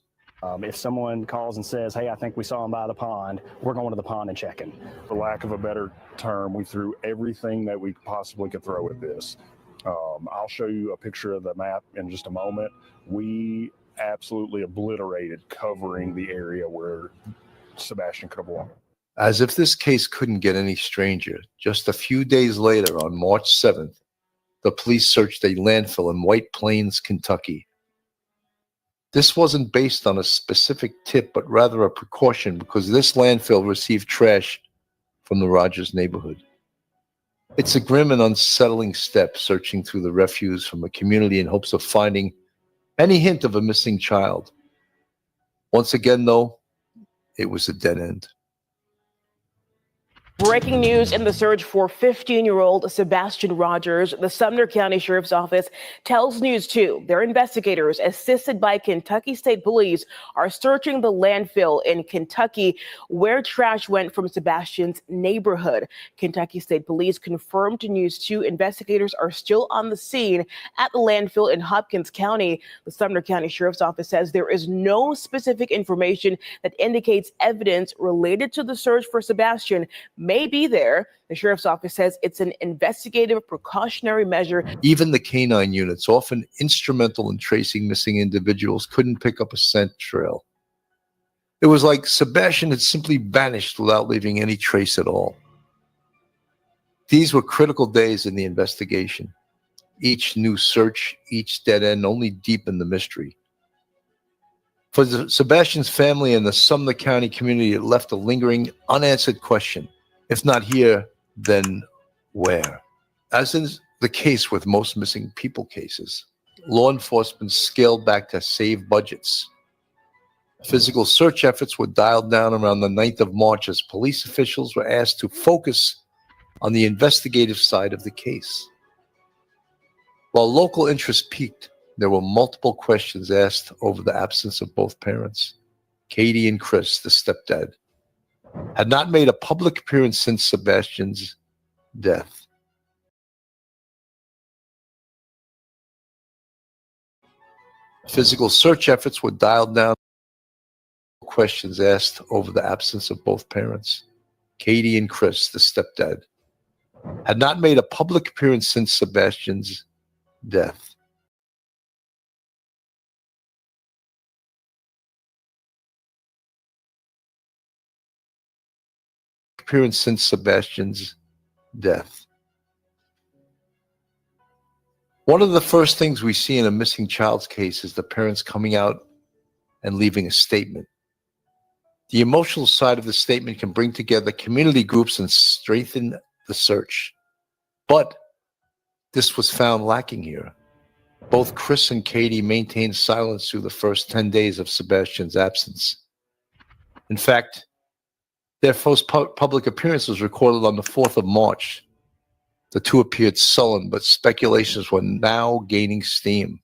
If someone calls and says, hey, I think we saw him by the pond, we're going to the pond and checking. For lack of a better term, we threw everything that we possibly could throw at this. I'll show you a picture of the map in just a moment. We absolutely obliterated covering the area where Sebastian could have walked. As if this case couldn't get any stranger, just a few days later, on March 7th, the police searched a landfill in White Plains, Kentucky. This wasn't based on a specific tip, but rather a precaution, because this landfill received trash from the Rogers neighborhood. It's a grim and unsettling step, searching through the refuse from a community in hopes of finding any hint of a missing child. Once again, though, it was a dead end. Breaking news in the search for 15-year-old Sebastian Rogers. The Sumner County Sheriff's Office tells News 2 their investigators, assisted by Kentucky State Police, are searching the landfill in Kentucky where trash went from Sebastian's neighborhood. Kentucky State Police confirmed to News 2 investigators are still on the scene at the landfill in Hopkins County. The Sumner County Sheriff's Office says there is no specific information that indicates evidence related to the search for Sebastian may be there. The Sheriff's Office says it's an investigative precautionary measure. Even the canine units, often instrumental in tracing missing individuals, couldn't pick up a scent trail. It was like Sebastian had simply vanished without leaving any trace at all. These were critical days in the investigation. Each new search, each dead end only deepened the mystery. For Sebastian's family and the Sumner County community, it left a lingering, unanswered question. If not here, then where? As is the case with most missing people cases, law enforcement scaled back to save budgets. Physical search efforts were dialed down around the 9th of March as police officials were asked to focus on the investigative side of the case. While local interest peaked, there were multiple questions asked over the absence of both parents. Katie and Chris, the stepdad, had not made a public appearance since Sebastian's death. Physical search efforts were dialed down. Questions asked over the absence of both parents. Katie and Chris, the stepdad, had not made a public appearance since Sebastian's death. Appearance since Sebastian's death. One of the first things we see in a missing child's case is the parents coming out and leaving a statement. The emotional side of the statement can bring together community groups and strengthen the search. But this was found lacking here. Both Chris and Katie maintained silence through the first 10 days of Sebastian's absence. In fact, their first public appearance was recorded on the 4th of March. The two appeared sullen, but speculations were now gaining steam.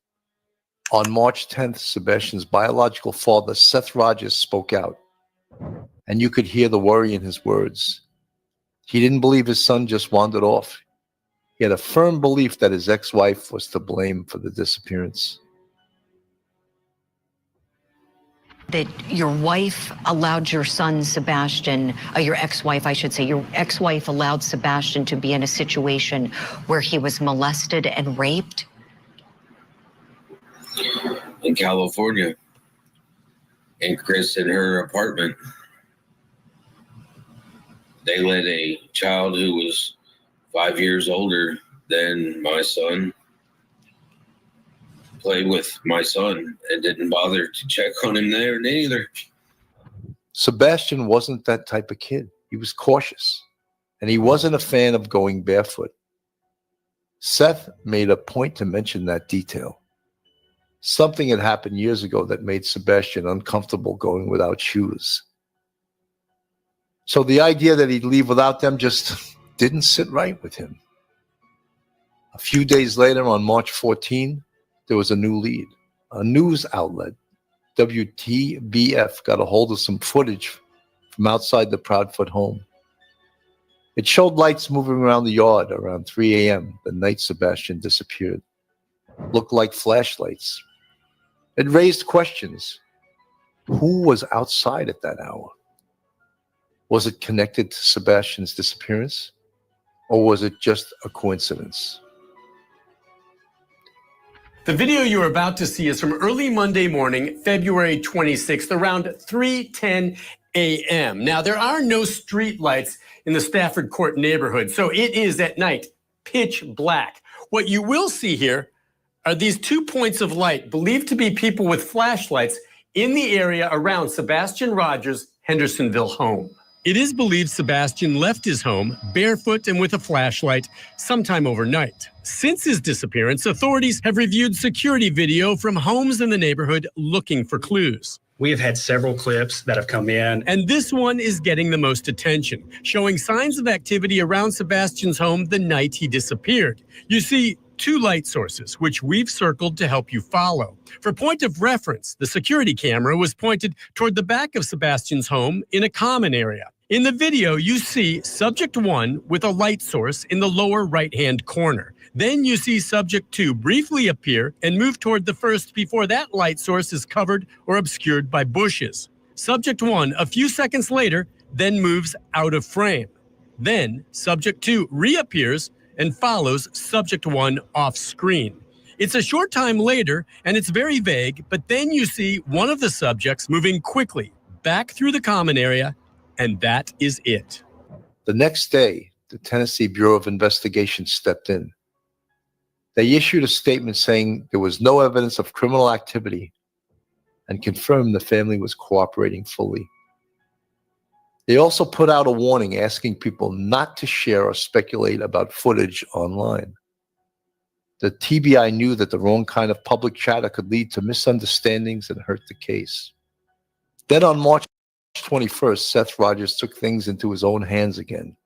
On March 10th, Sebastian's biological father, Seth Rogers, spoke out, and you could hear the worry in his words. He didn't believe his son just wandered off. He had a firm belief that his ex-wife was to blame for the disappearance. That your wife allowed your son Sebastian, your ex-wife, I should say, your ex-wife allowed Sebastian to be in a situation where he was molested and raped? In California, and Chris in her apartment, they let a child who was 5 years older than my son play with my son and didn't bother to check on him there neither. Sebastian wasn't that type of kid. He was cautious, and he wasn't a fan of going barefoot. Seth made a point to mention that detail. Something had happened years ago that made Sebastian uncomfortable going without shoes. So the idea that he'd leave without them just didn't sit right with him. A few days later, on March 14, there was a new lead. A news outlet, WTBF, got a hold of some footage from outside the Proudfoot home. It showed lights moving around the yard around 3 a.m. the night Sebastian disappeared. Looked like flashlights. It raised questions. Who was outside at that hour? Was it connected to Sebastian's disappearance? Or was it just a coincidence? The video you're about to see is from early Monday morning, February 26th, around 3:10 a.m. Now, there are no street lights in the Stafford Court neighborhood, so it is at night pitch black. What you will see here are these 2 points of light believed to be people with flashlights in the area around Sebastian Rogers' Hendersonville home. It is believed Sebastian left his home barefoot and with a flashlight sometime overnight. Since his disappearance, authorities have reviewed security video from homes in the neighborhood looking for clues. We have had several clips that have come in. And this one is getting the most attention, showing signs of activity around Sebastian's home the night he disappeared. You see 2 light sources, which we've circled to help you follow. For point of reference, the security camera was pointed toward the back of Sebastian's home in a common area. In the video, you see subject 1 with a light source in the lower right-hand corner. Then you see subject 2 briefly appear and move toward the first before that light source is covered or obscured by bushes. Subject 1, a few seconds later, then moves out of frame. Then subject 2 reappears and follows subject 1 off screen. It's a short time later and it's very vague, but then you see one of the subjects moving quickly back through the common area, and that is it. The next day, the Tennessee Bureau of Investigation stepped in. They issued a statement saying there was no evidence of criminal activity and confirmed the family was cooperating fully. They also put out a warning asking people not to share or speculate about footage online. The TBI knew that the wrong kind of public chatter could lead to misunderstandings and hurt the case. Then on March 21st, Seth Rogers took things into his own hands again.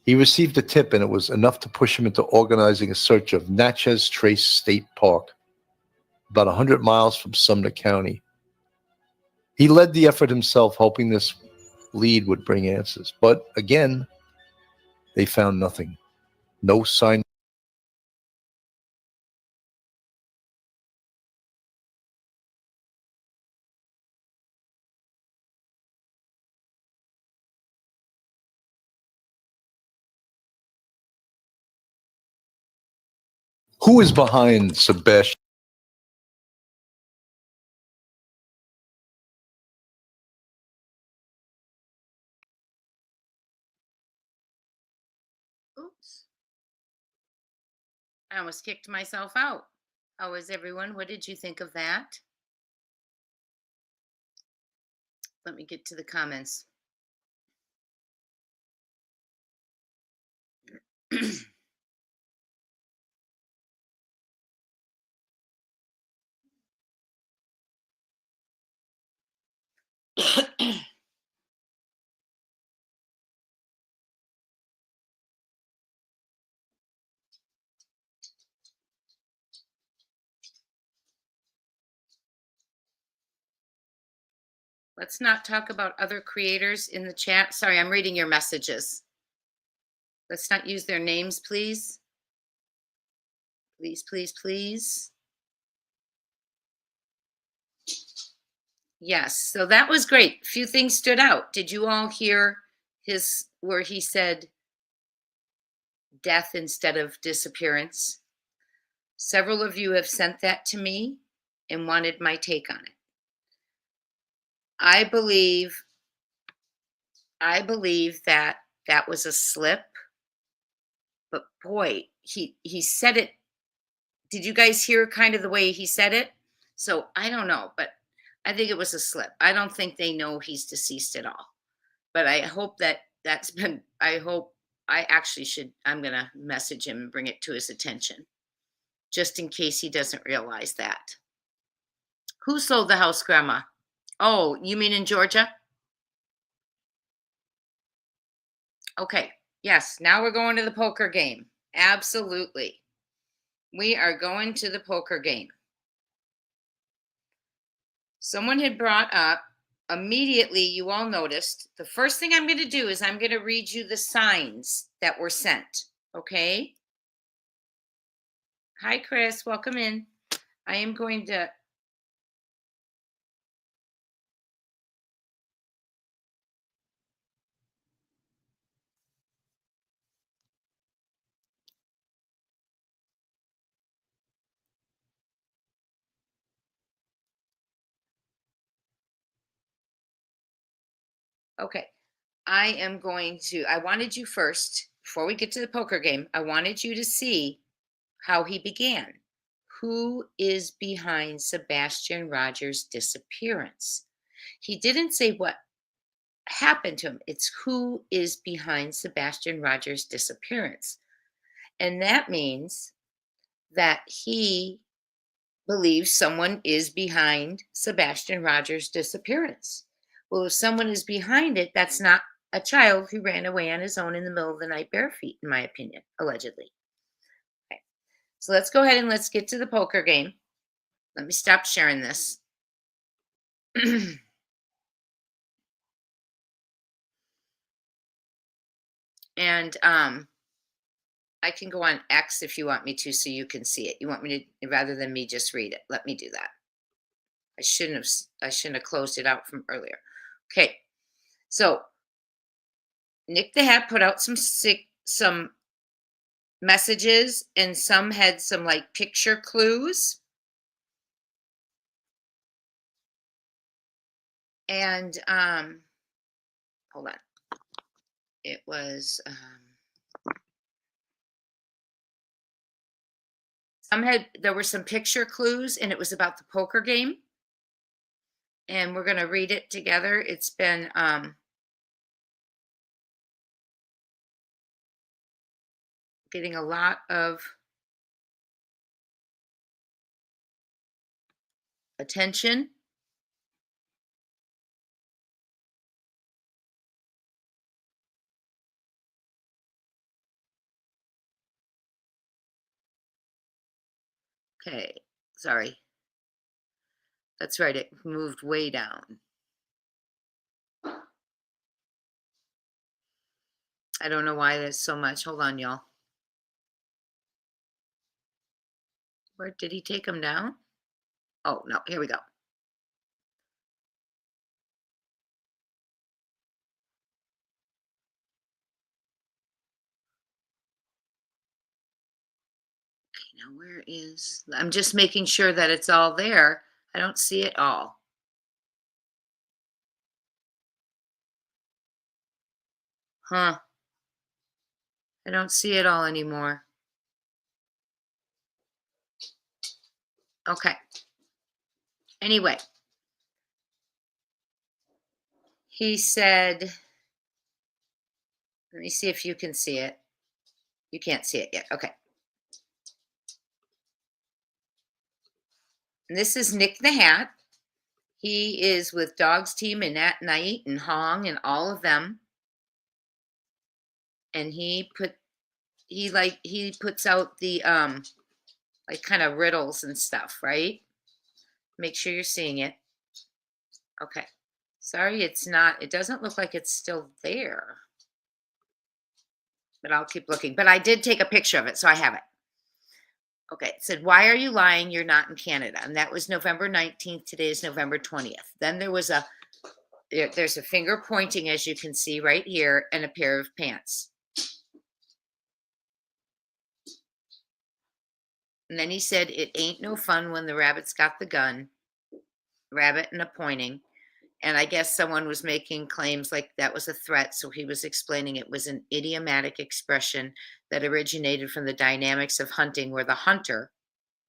He received a tip, and it was enough to push him into organizing a search of Natchez Trace State Park, about 100 miles from Sumner County. He led the effort himself, hoping this lead would bring answers. But again, they found nothing. No sign. Who is behind Sebastian? Oops. I almost kicked myself out. How is everyone? What did you think of that? Let me get to the comments. Let's not talk about other creators in the chat. Sorry, I'm reading your messages. Let's not use their names, please. Please, please, please. Yes, so that was great. Few things stood out. Did you all hear where he said death instead of disappearance? Several of you have sent that to me and wanted my take on it. I believe that that was a slip, but boy, he said it. Did you guys hear kind of the way he said it? So I don't know, but I think it was a slip. I don't think they know he's deceased at all, but I hope that's been, I'm going to message him and bring it to his attention just in case he doesn't realize that. Who sold the house, Grandma? Oh, you mean in Georgia? Okay. Yes. Now we're going to the poker game. Absolutely. We are going to the poker game. Someone had brought up, immediately you all noticed, the first thing I'm going to do is I'm going to read you the signs that were sent. Okay. Hi, Chris. Welcome in. I am going to Okay, I wanted you first, before we get to the poker game, I wanted you to see how he began. Who is behind Sebastian Rogers' disappearance? He didn't say what happened to him. It's who is behind Sebastian Rogers' disappearance. And that means that he believes someone is behind Sebastian Rogers' disappearance. Well, if someone is behind it, that's not a child who ran away on his own in the middle of the night bare feet, in my opinion, allegedly. Okay. So let's go ahead and let's get to the poker game. Let me stop sharing this. And I can go on X if you want me to, so you can see it. You want me to, rather than me just read it. Let me do that. I shouldn't have closed it out from earlier. Okay. So Nick the Hat put out some messages, and some had some like picture clues. And hold on. It was there were some picture clues, and it was about the poker game. And we're going to read it together. It's been getting a lot of attention. Okay, sorry. That's right, it moved way down. I don't know why there's so much. Hold on, y'all. Where did he take them down? Oh, no, here we go. Okay, now where is, I'm just making sure that it's all there. I don't see it all. Huh. I don't see it all anymore. Okay. Anyway, he said, let me see if you can see it. You can't see it yet. Okay. And this is Nick the Hat. He is with Dog's Team and At Night and Hong and all of them. And he puts out the like kind of riddles and stuff, right? Make sure you're seeing it. Okay. Sorry, it doesn't look like it's still there. But I'll keep looking. But I did take a picture of it, so I have it. Okay, it said, why are you lying? You're not in Canada. And that was November 19th. Today is November 20th. Then there's a finger pointing, as you can see right here, and a pair of pants. And then he said, it ain't no fun when the rabbit's got the gun. Rabbit and a pointing. And I guess someone was making claims like that was a threat. So he was explaining it was an idiomatic expression that originated from the dynamics of hunting, where the hunter,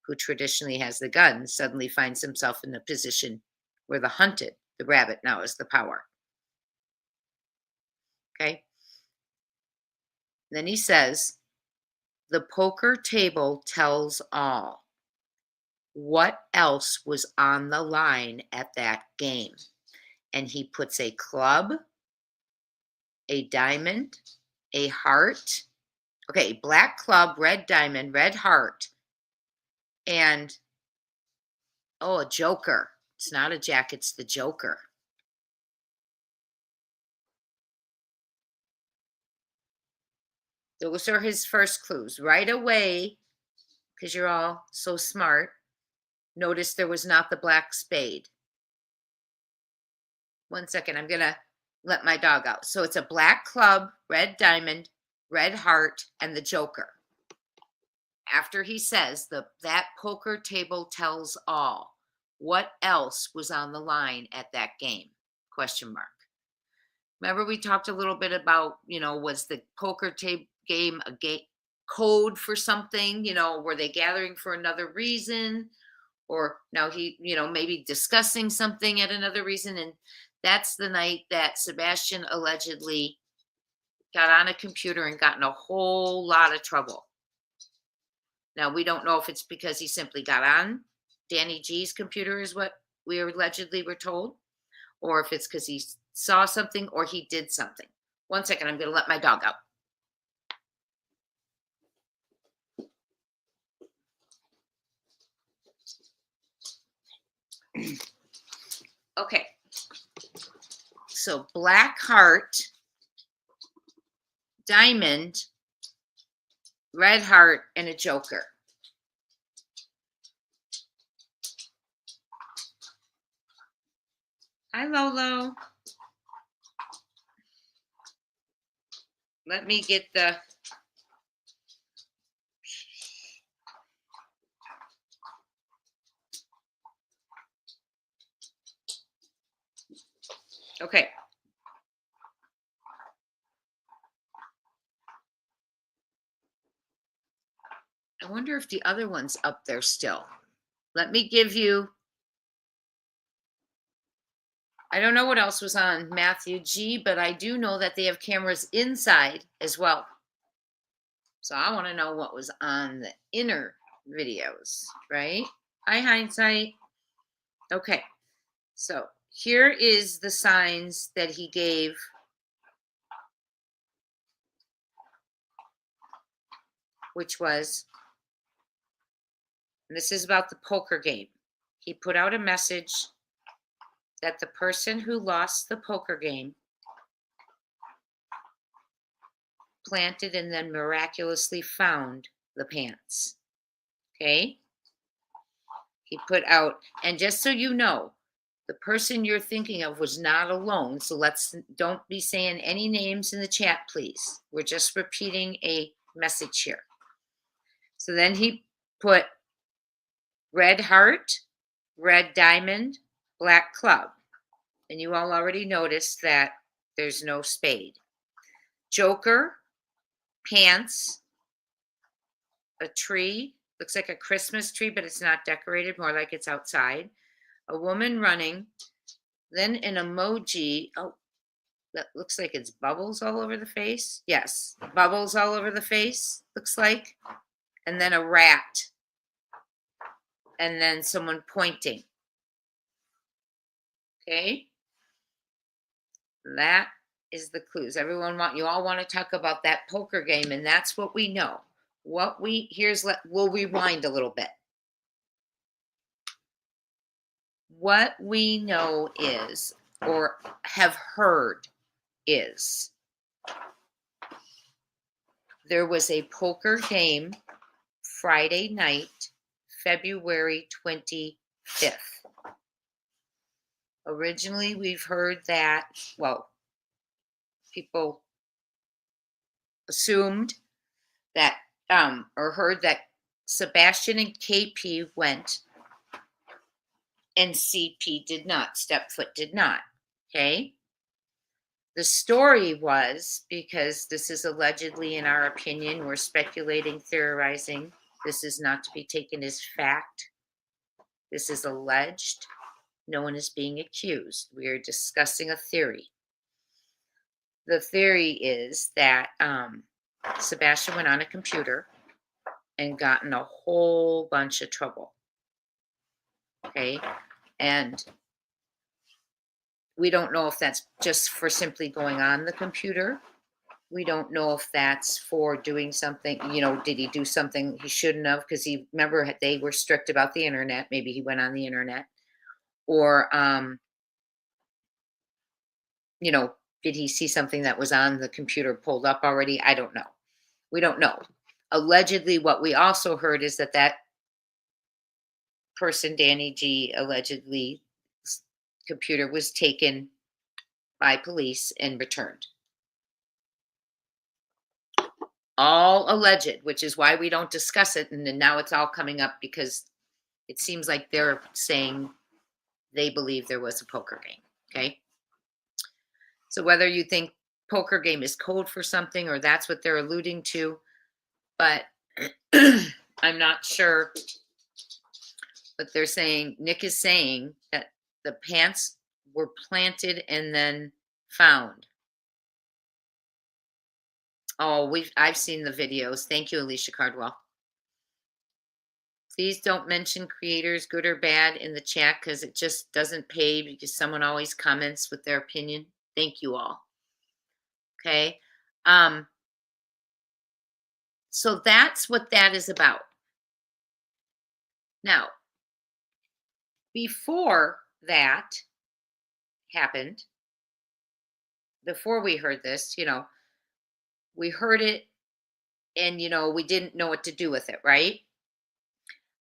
who traditionally has the gun, suddenly finds himself in the position where the hunted, the rabbit, now has the power. Okay. Then he says, the poker table tells all. What else was on the line at that game? And he puts a club, a diamond, a heart. Okay, black club, red diamond, red heart, and, oh, a joker. It's not a jack, it's the joker. Those are his first clues. Right away, because you're all so smart, notice there was not the black spade. 1 second, I'm going to let my dog out. So it's a black club, red diamond, red heart, and the joker. After he says that poker table tells all, what else was on the line at that game? Question mark. Remember we talked a little bit about, was the poker game a game code for something? Were they gathering for another reason? Or now he, maybe discussing something at another reason. And that's the night that Sebastian allegedly got on a computer and got in a whole lot of trouble. Now, we don't know if it's because he simply got on, Danny G's computer is what we allegedly were told, or if it's because he saw something or he did something. 1 second, I'm going to let my dog out. Okay. So black heart, diamond, red heart, and a joker. Hi, Lolo. Let me get the... Okay. I wonder if the other one's up there still. Let me give you... I don't know what else was on Matthew G, but I do know that they have cameras inside as well. So I want to know what was on the inner videos, right? Hi, Hindsight. Okay. So here is the signs that he gave. Which was, and this is about the poker game. He put out a message that the person who lost the poker game planted and then miraculously found the pants. Okay? He put out, and just so you know, the person you're thinking of was not alone. So don't be saying any names in the chat, please. We're just repeating a message here. So then he put red heart, red diamond, black club. And you all already noticed that there's no spade. Joker, pants, a tree, looks like a Christmas tree, but it's not decorated, more like it's outside. A woman running, then an emoji. Oh, that looks like it's bubbles all over the face. Yes, bubbles all over the face, looks like. And then a rat. And then someone pointing. Okay? That is the clues. You all want to talk about that poker game, and that's what we know. We'll rewind a little bit. What we know is, or have heard is, there was a poker game Friday night, February 25th. Originally, we've heard that, well, people assumed that, or heard that Sebastian and KP went and CP did not, Stepfoot did not, okay? The story was, because this is allegedly, in our opinion, we're speculating, theorizing, this is not to be taken as fact. This is alleged. No one is being accused. We are discussing a theory. The theory is that Sebastian went on a computer and got in a whole bunch of trouble. Okay? And we don't know if that's just for simply going on the computer. We don't know if that's for doing something, did he do something he shouldn't have? Because remember, they were strict about the internet. Maybe he went on the internet. Or, did he see something that was on the computer pulled up already? I don't know. We don't know. Allegedly, what we also heard is that person, Danny G, allegedly, computer was taken by police and returned. All alleged, which is why we don't discuss it. And then now it's all coming up because it seems like they're saying they believe there was a poker game. Okay. So whether you think poker game is code for something or that's what they're alluding to, but I'm not sure. But they're saying, Nick is saying that the pants were planted and then found. Oh, I've seen the videos. Thank you, Alicia Cardwell. Please don't mention creators, good or bad, in the chat because it just doesn't pay because someone always comments with their opinion. Thank you all. Okay. So that's what that is about. Now, before that happened, before we heard this, we heard it and, we didn't know what to do with it, right?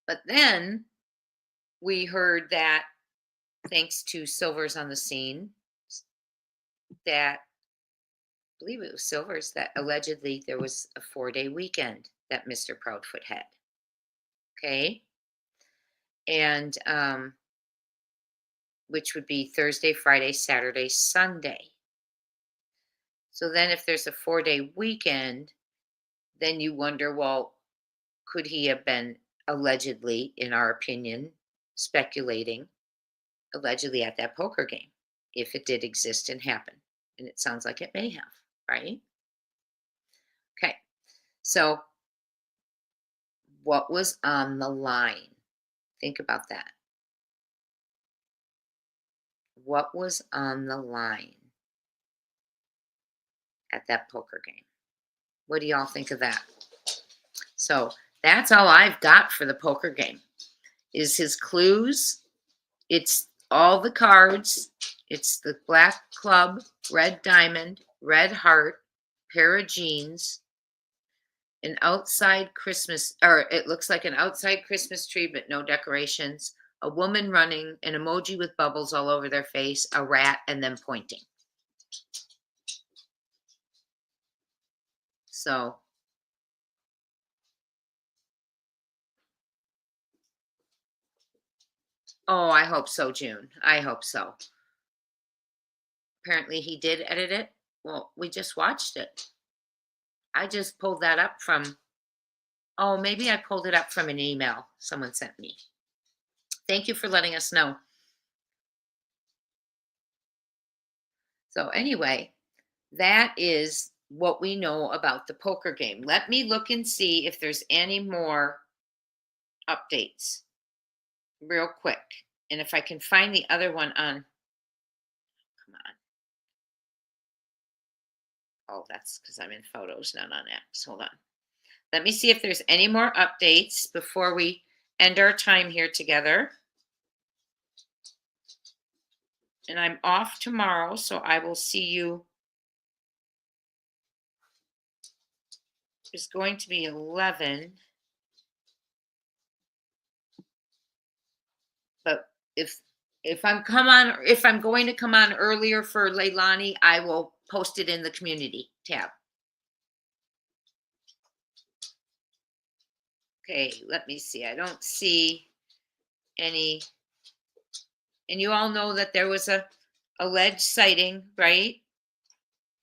But then we heard that thanks to Silver's on the scene, that I believe it was Silver's, that allegedly there was a 4-day weekend that Mr. Proudfoot had. Okay. And which would be Thursday, Friday, Saturday, Sunday. So then if there's a 4-day weekend, then you wonder, well, could he have been allegedly, in our opinion, speculating, allegedly at that poker game, if it did exist and happen? And it sounds like it may have, right? Okay. So what was on the line? Think about that. What was on the line at that poker game? What do y'all think of that? So that's all I've got for the poker game, is his clues. It's all the cards. It's the black club, red diamond, red heart, pair of jeans, an outside Christmas, or it looks like an outside Christmas tree, but no decorations, a woman running, an emoji with bubbles all over their face, a rat, and them pointing. So oh, I hope so, June. I hope so. Apparently he did edit it. Well, we just watched it. I just pulled that up from, oh, maybe I pulled it up from an email someone sent me. Thank you for letting us know. So anyway, that is what we know about the poker game. Let me look and see if there's any more updates real quick. And if I can find the other one on, come on. Oh, that's because I'm in photos, not on apps. Hold on. Let me see if there's any more updates before we end our time here together. And I'm off tomorrow, so I will see you. It's going to be 11. But if I'm going to come on earlier for Leilani, I will post it in the community tab. Okay, let me see. I don't see any. And you all know that there was a alleged sighting, right?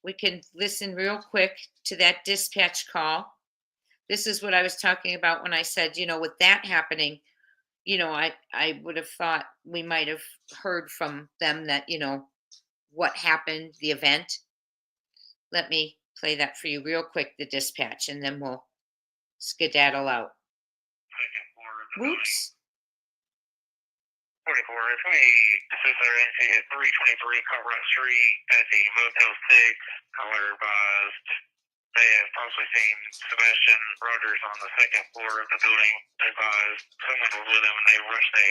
We can listen real quick to that dispatch call. This is what I was talking about when I said, with that happening, I would have thought we might have heard from them that, what happened, the event. Let me play that for you real quick, the dispatch, and then we'll skedaddle out. Whoops. 44, it's me, Sister NC at 323 Cartwright Street at the Motel 6. Caller advised they have possibly seen Sebastian Rogers on the second floor of the building. Advised someone was with him and they rushed a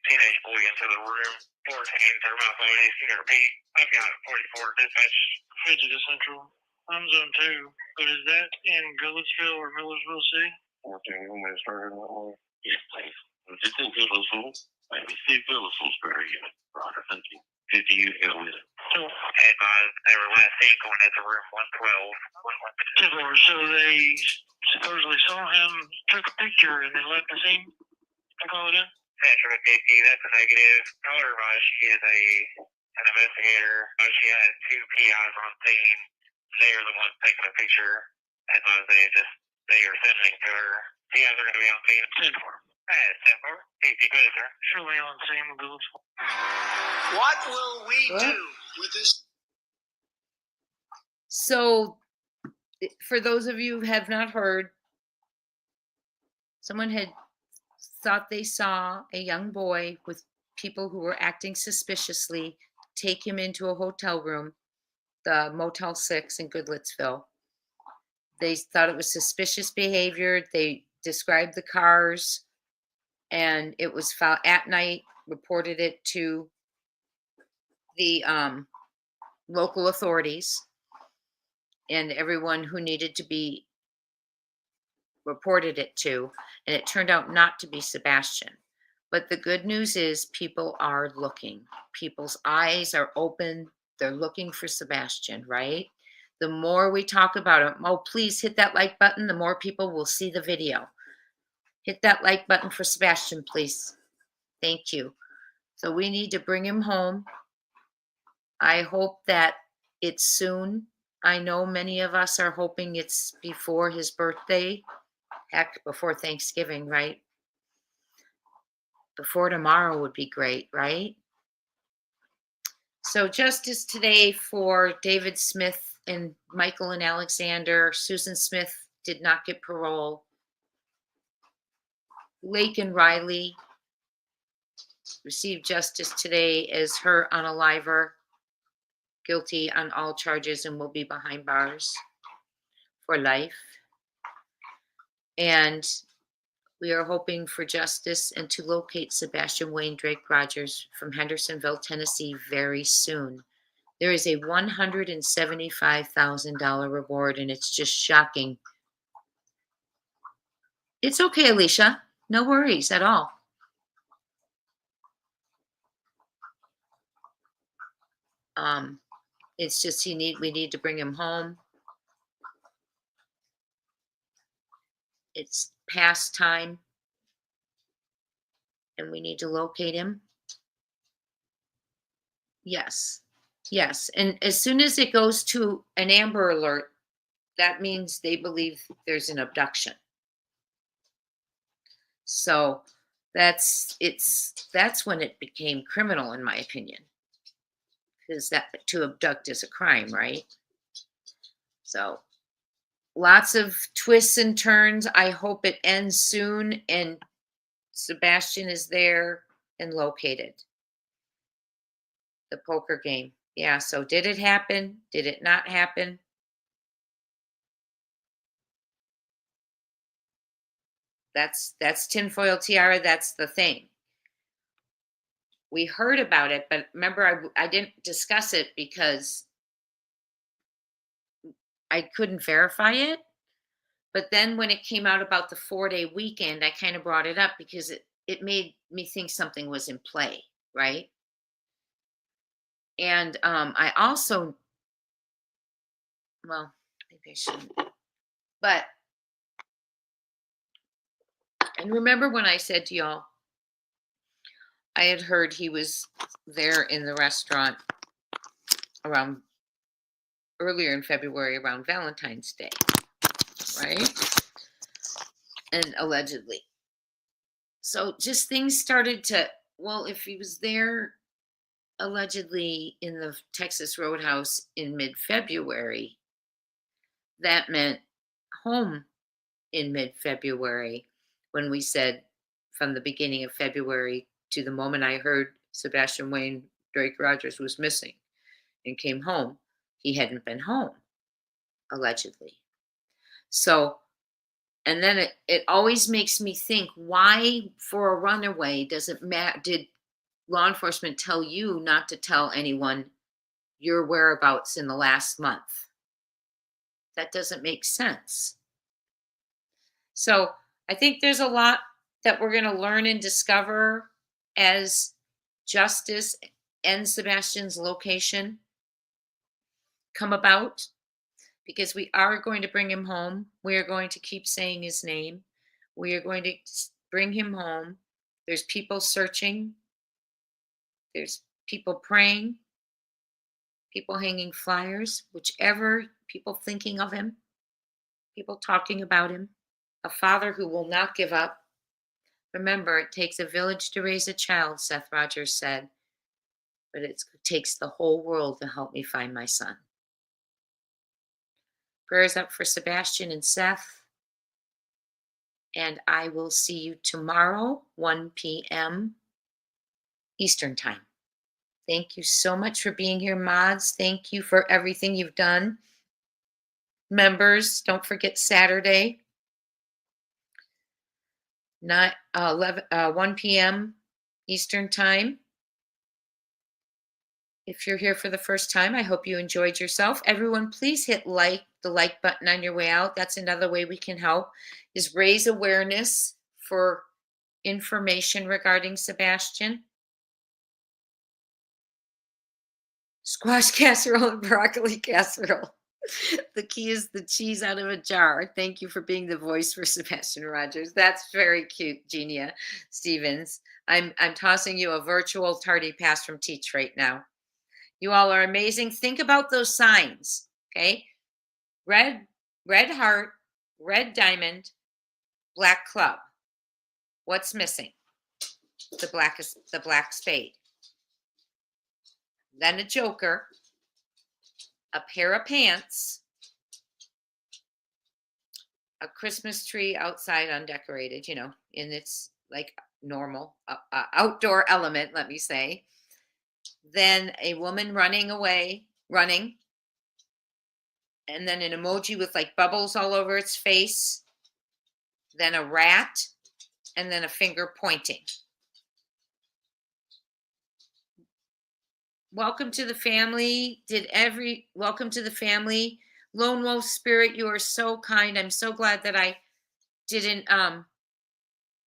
teenage boy into the room. 14, their mouth always can repeat. I've got 44 dispatch. Wichita Central. I'm zone 2. But is that in Goodlettsville or Millersville City? 14, you want me to start it that way? Yes, please. It's in Goodlettsville. Maybe see Phillipsville's better unit. Roger, thank you. Did you go with it? So, advised they were last seen going into room 112. So they supposedly saw him, took a picture, and then left the scene? I call it in? Central 50, that's a negative. Caller advised she is an investigator. She had 2 PIs on scene. They are the ones taking a picture. Advised they are sending to her. PIs are going to be on scene. 10-4. Surely on the same goals. What will we do with this? So, for those of you who have not heard, someone had thought they saw a young boy with people who were acting suspiciously take him into a hotel room, the Motel 6 in Goodlettsville. They thought it was suspicious behavior. They described the cars, and it was found at night, reported it to the local authorities and everyone who needed to be reported it to, and it turned out not to be Sebastian. But the good news is people are looking. People's eyes are open. They're looking for Sebastian, right? The more we talk about him, oh, please hit that like button, the more people will see the video. Hit that like button for Sebastian, please. Thank you. So we need to bring him home. I hope that it's soon. I know many of us are hoping it's before his birthday. Heck, before Thanksgiving, right? Before tomorrow would be great, right? So justice today for David Smith and Michael and Alexander. Susan Smith did not get parole. Laken Riley received justice today as her unaliver, guilty on all charges and will be behind bars for life. And we are hoping for justice and to locate Sebastian Wayne Drake Rogers from Hendersonville, Tennessee very soon. There is a $175,000 reward, and it's just shocking. It's okay, Alicia. No worries at all. It's just we need to bring him home. It's past time, and we need to locate him. Yes. And as soon as it goes to an Amber Alert, that means they believe there's an abduction. So that's when it became criminal, in my opinion, because that to abduct is a crime, right? So lots of twists and turns. I hope it ends soon and Sebastian is there and located. The poker game. Yeah, so did it happen? Did it not happen? That's tinfoil tiara. That's the thing. We heard about it, but remember, I didn't discuss it because I couldn't verify it. But then when it came out about the 4-day weekend, I kind of brought it up because it made me think something was in play, right? And I also, well, maybe I shouldn't, but, and remember when I said to y'all, I had heard he was there in the restaurant around earlier in February around Valentine's Day, right? And allegedly. So just things started to, well, if he was there allegedly in the Texas Roadhouse in mid-February, that meant home in mid-February, when we said from the beginning of February to the moment I heard Sebastian Wayne Drake Rogers was missing and came home, he hadn't been home, allegedly. So, and then it always makes me think, why for a runaway does it matter? Did law enforcement tell you not to tell anyone your whereabouts in the last month? That doesn't make sense. So I think there's a lot that we're going to learn and discover as justice and Sebastian's location come about, because we are going to bring him home. We are going to keep saying his name. We are going to bring him home. There's people searching. There's people praying, people hanging flyers, whichever, people thinking of him, people talking about him, a father who will not give up. Remember, it takes a village to raise a child, Seth Rogers said, but it takes the whole world to help me find my son. Prayers up for Sebastian and Seth. And I will see you tomorrow, 1 p.m. Eastern Time. Thank you so much for being here, mods. Thank you for everything you've done. Members, don't forget Saturday, 1 p.m. Eastern Time. If you're here for the first time, I hope you enjoyed yourself. Everyone, please hit the like button on your way out. That's another way we can help, is raise awareness for information regarding Sebastian. Squash casserole and broccoli casserole. The key is the cheese out of a jar. Thank you for being the voice for Sebastian Rogers. That's very cute, Genia Stevens. I'm tossing you a virtual tardy pass from Teach right now. You all are amazing. Think about those signs, okay? Red heart, red diamond, black club. What's missing? The black spade. Then a joker, a pair of pants, a Christmas tree outside undecorated, in its like normal outdoor element, let me say. Then a woman running, and then an emoji with like bubbles all over its face, then a rat, and then a finger pointing. Welcome to the family. Welcome to the family. Lone Wolf Spirit, you are so kind. I'm so glad that I didn't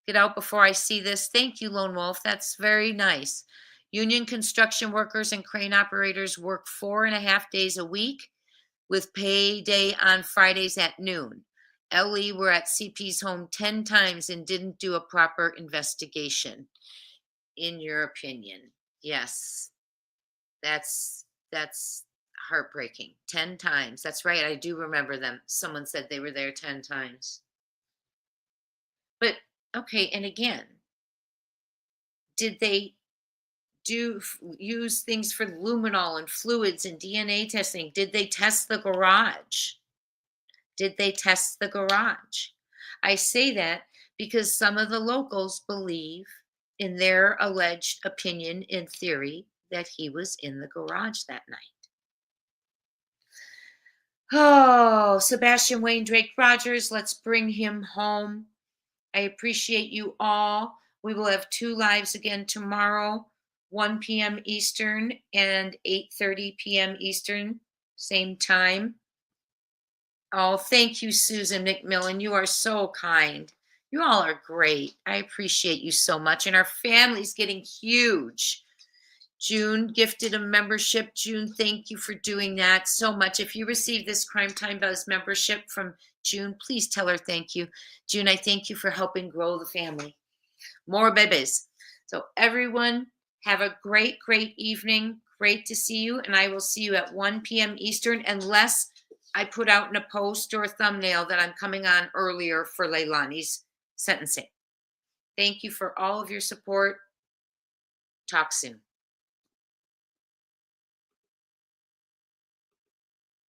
get out before I see this. Thank you, Lone Wolf. That's very nice. Union construction workers and crane operators work 4.5 days a week with payday on Fridays at noon. Ellie were at CP's home 10 times and didn't do a proper investigation. In your opinion? Yes. That's heartbreaking. 10 times. That's right. I do remember them. Someone said they were there 10 times. But okay, and again, did they use things for luminol and fluids and DNA testing? Did they test the garage? I say that because some of the locals believe in their alleged opinion in theory that he was in the garage that night. Oh, Sebastian Wayne Drake Rogers, let's bring him home. I appreciate you all. We will have 2 lives again tomorrow, 1 p.m. Eastern and 8:30 p.m. Eastern, same time. Oh, thank you, Susan McMillan. You are so kind. You all are great. I appreciate you so much. And our family's getting huge. June gifted a membership. June, thank you for doing that so much. If you received this Crime Time Buzz membership from June, please tell her thank you. June, I thank you for helping grow the family. More babies. So everyone, have a great, great evening. Great to see you. And I will see you at 1 p.m. Eastern, unless I put out in a post or a thumbnail that I'm coming on earlier for Leilani's sentencing. Thank you for all of your support. Talk soon.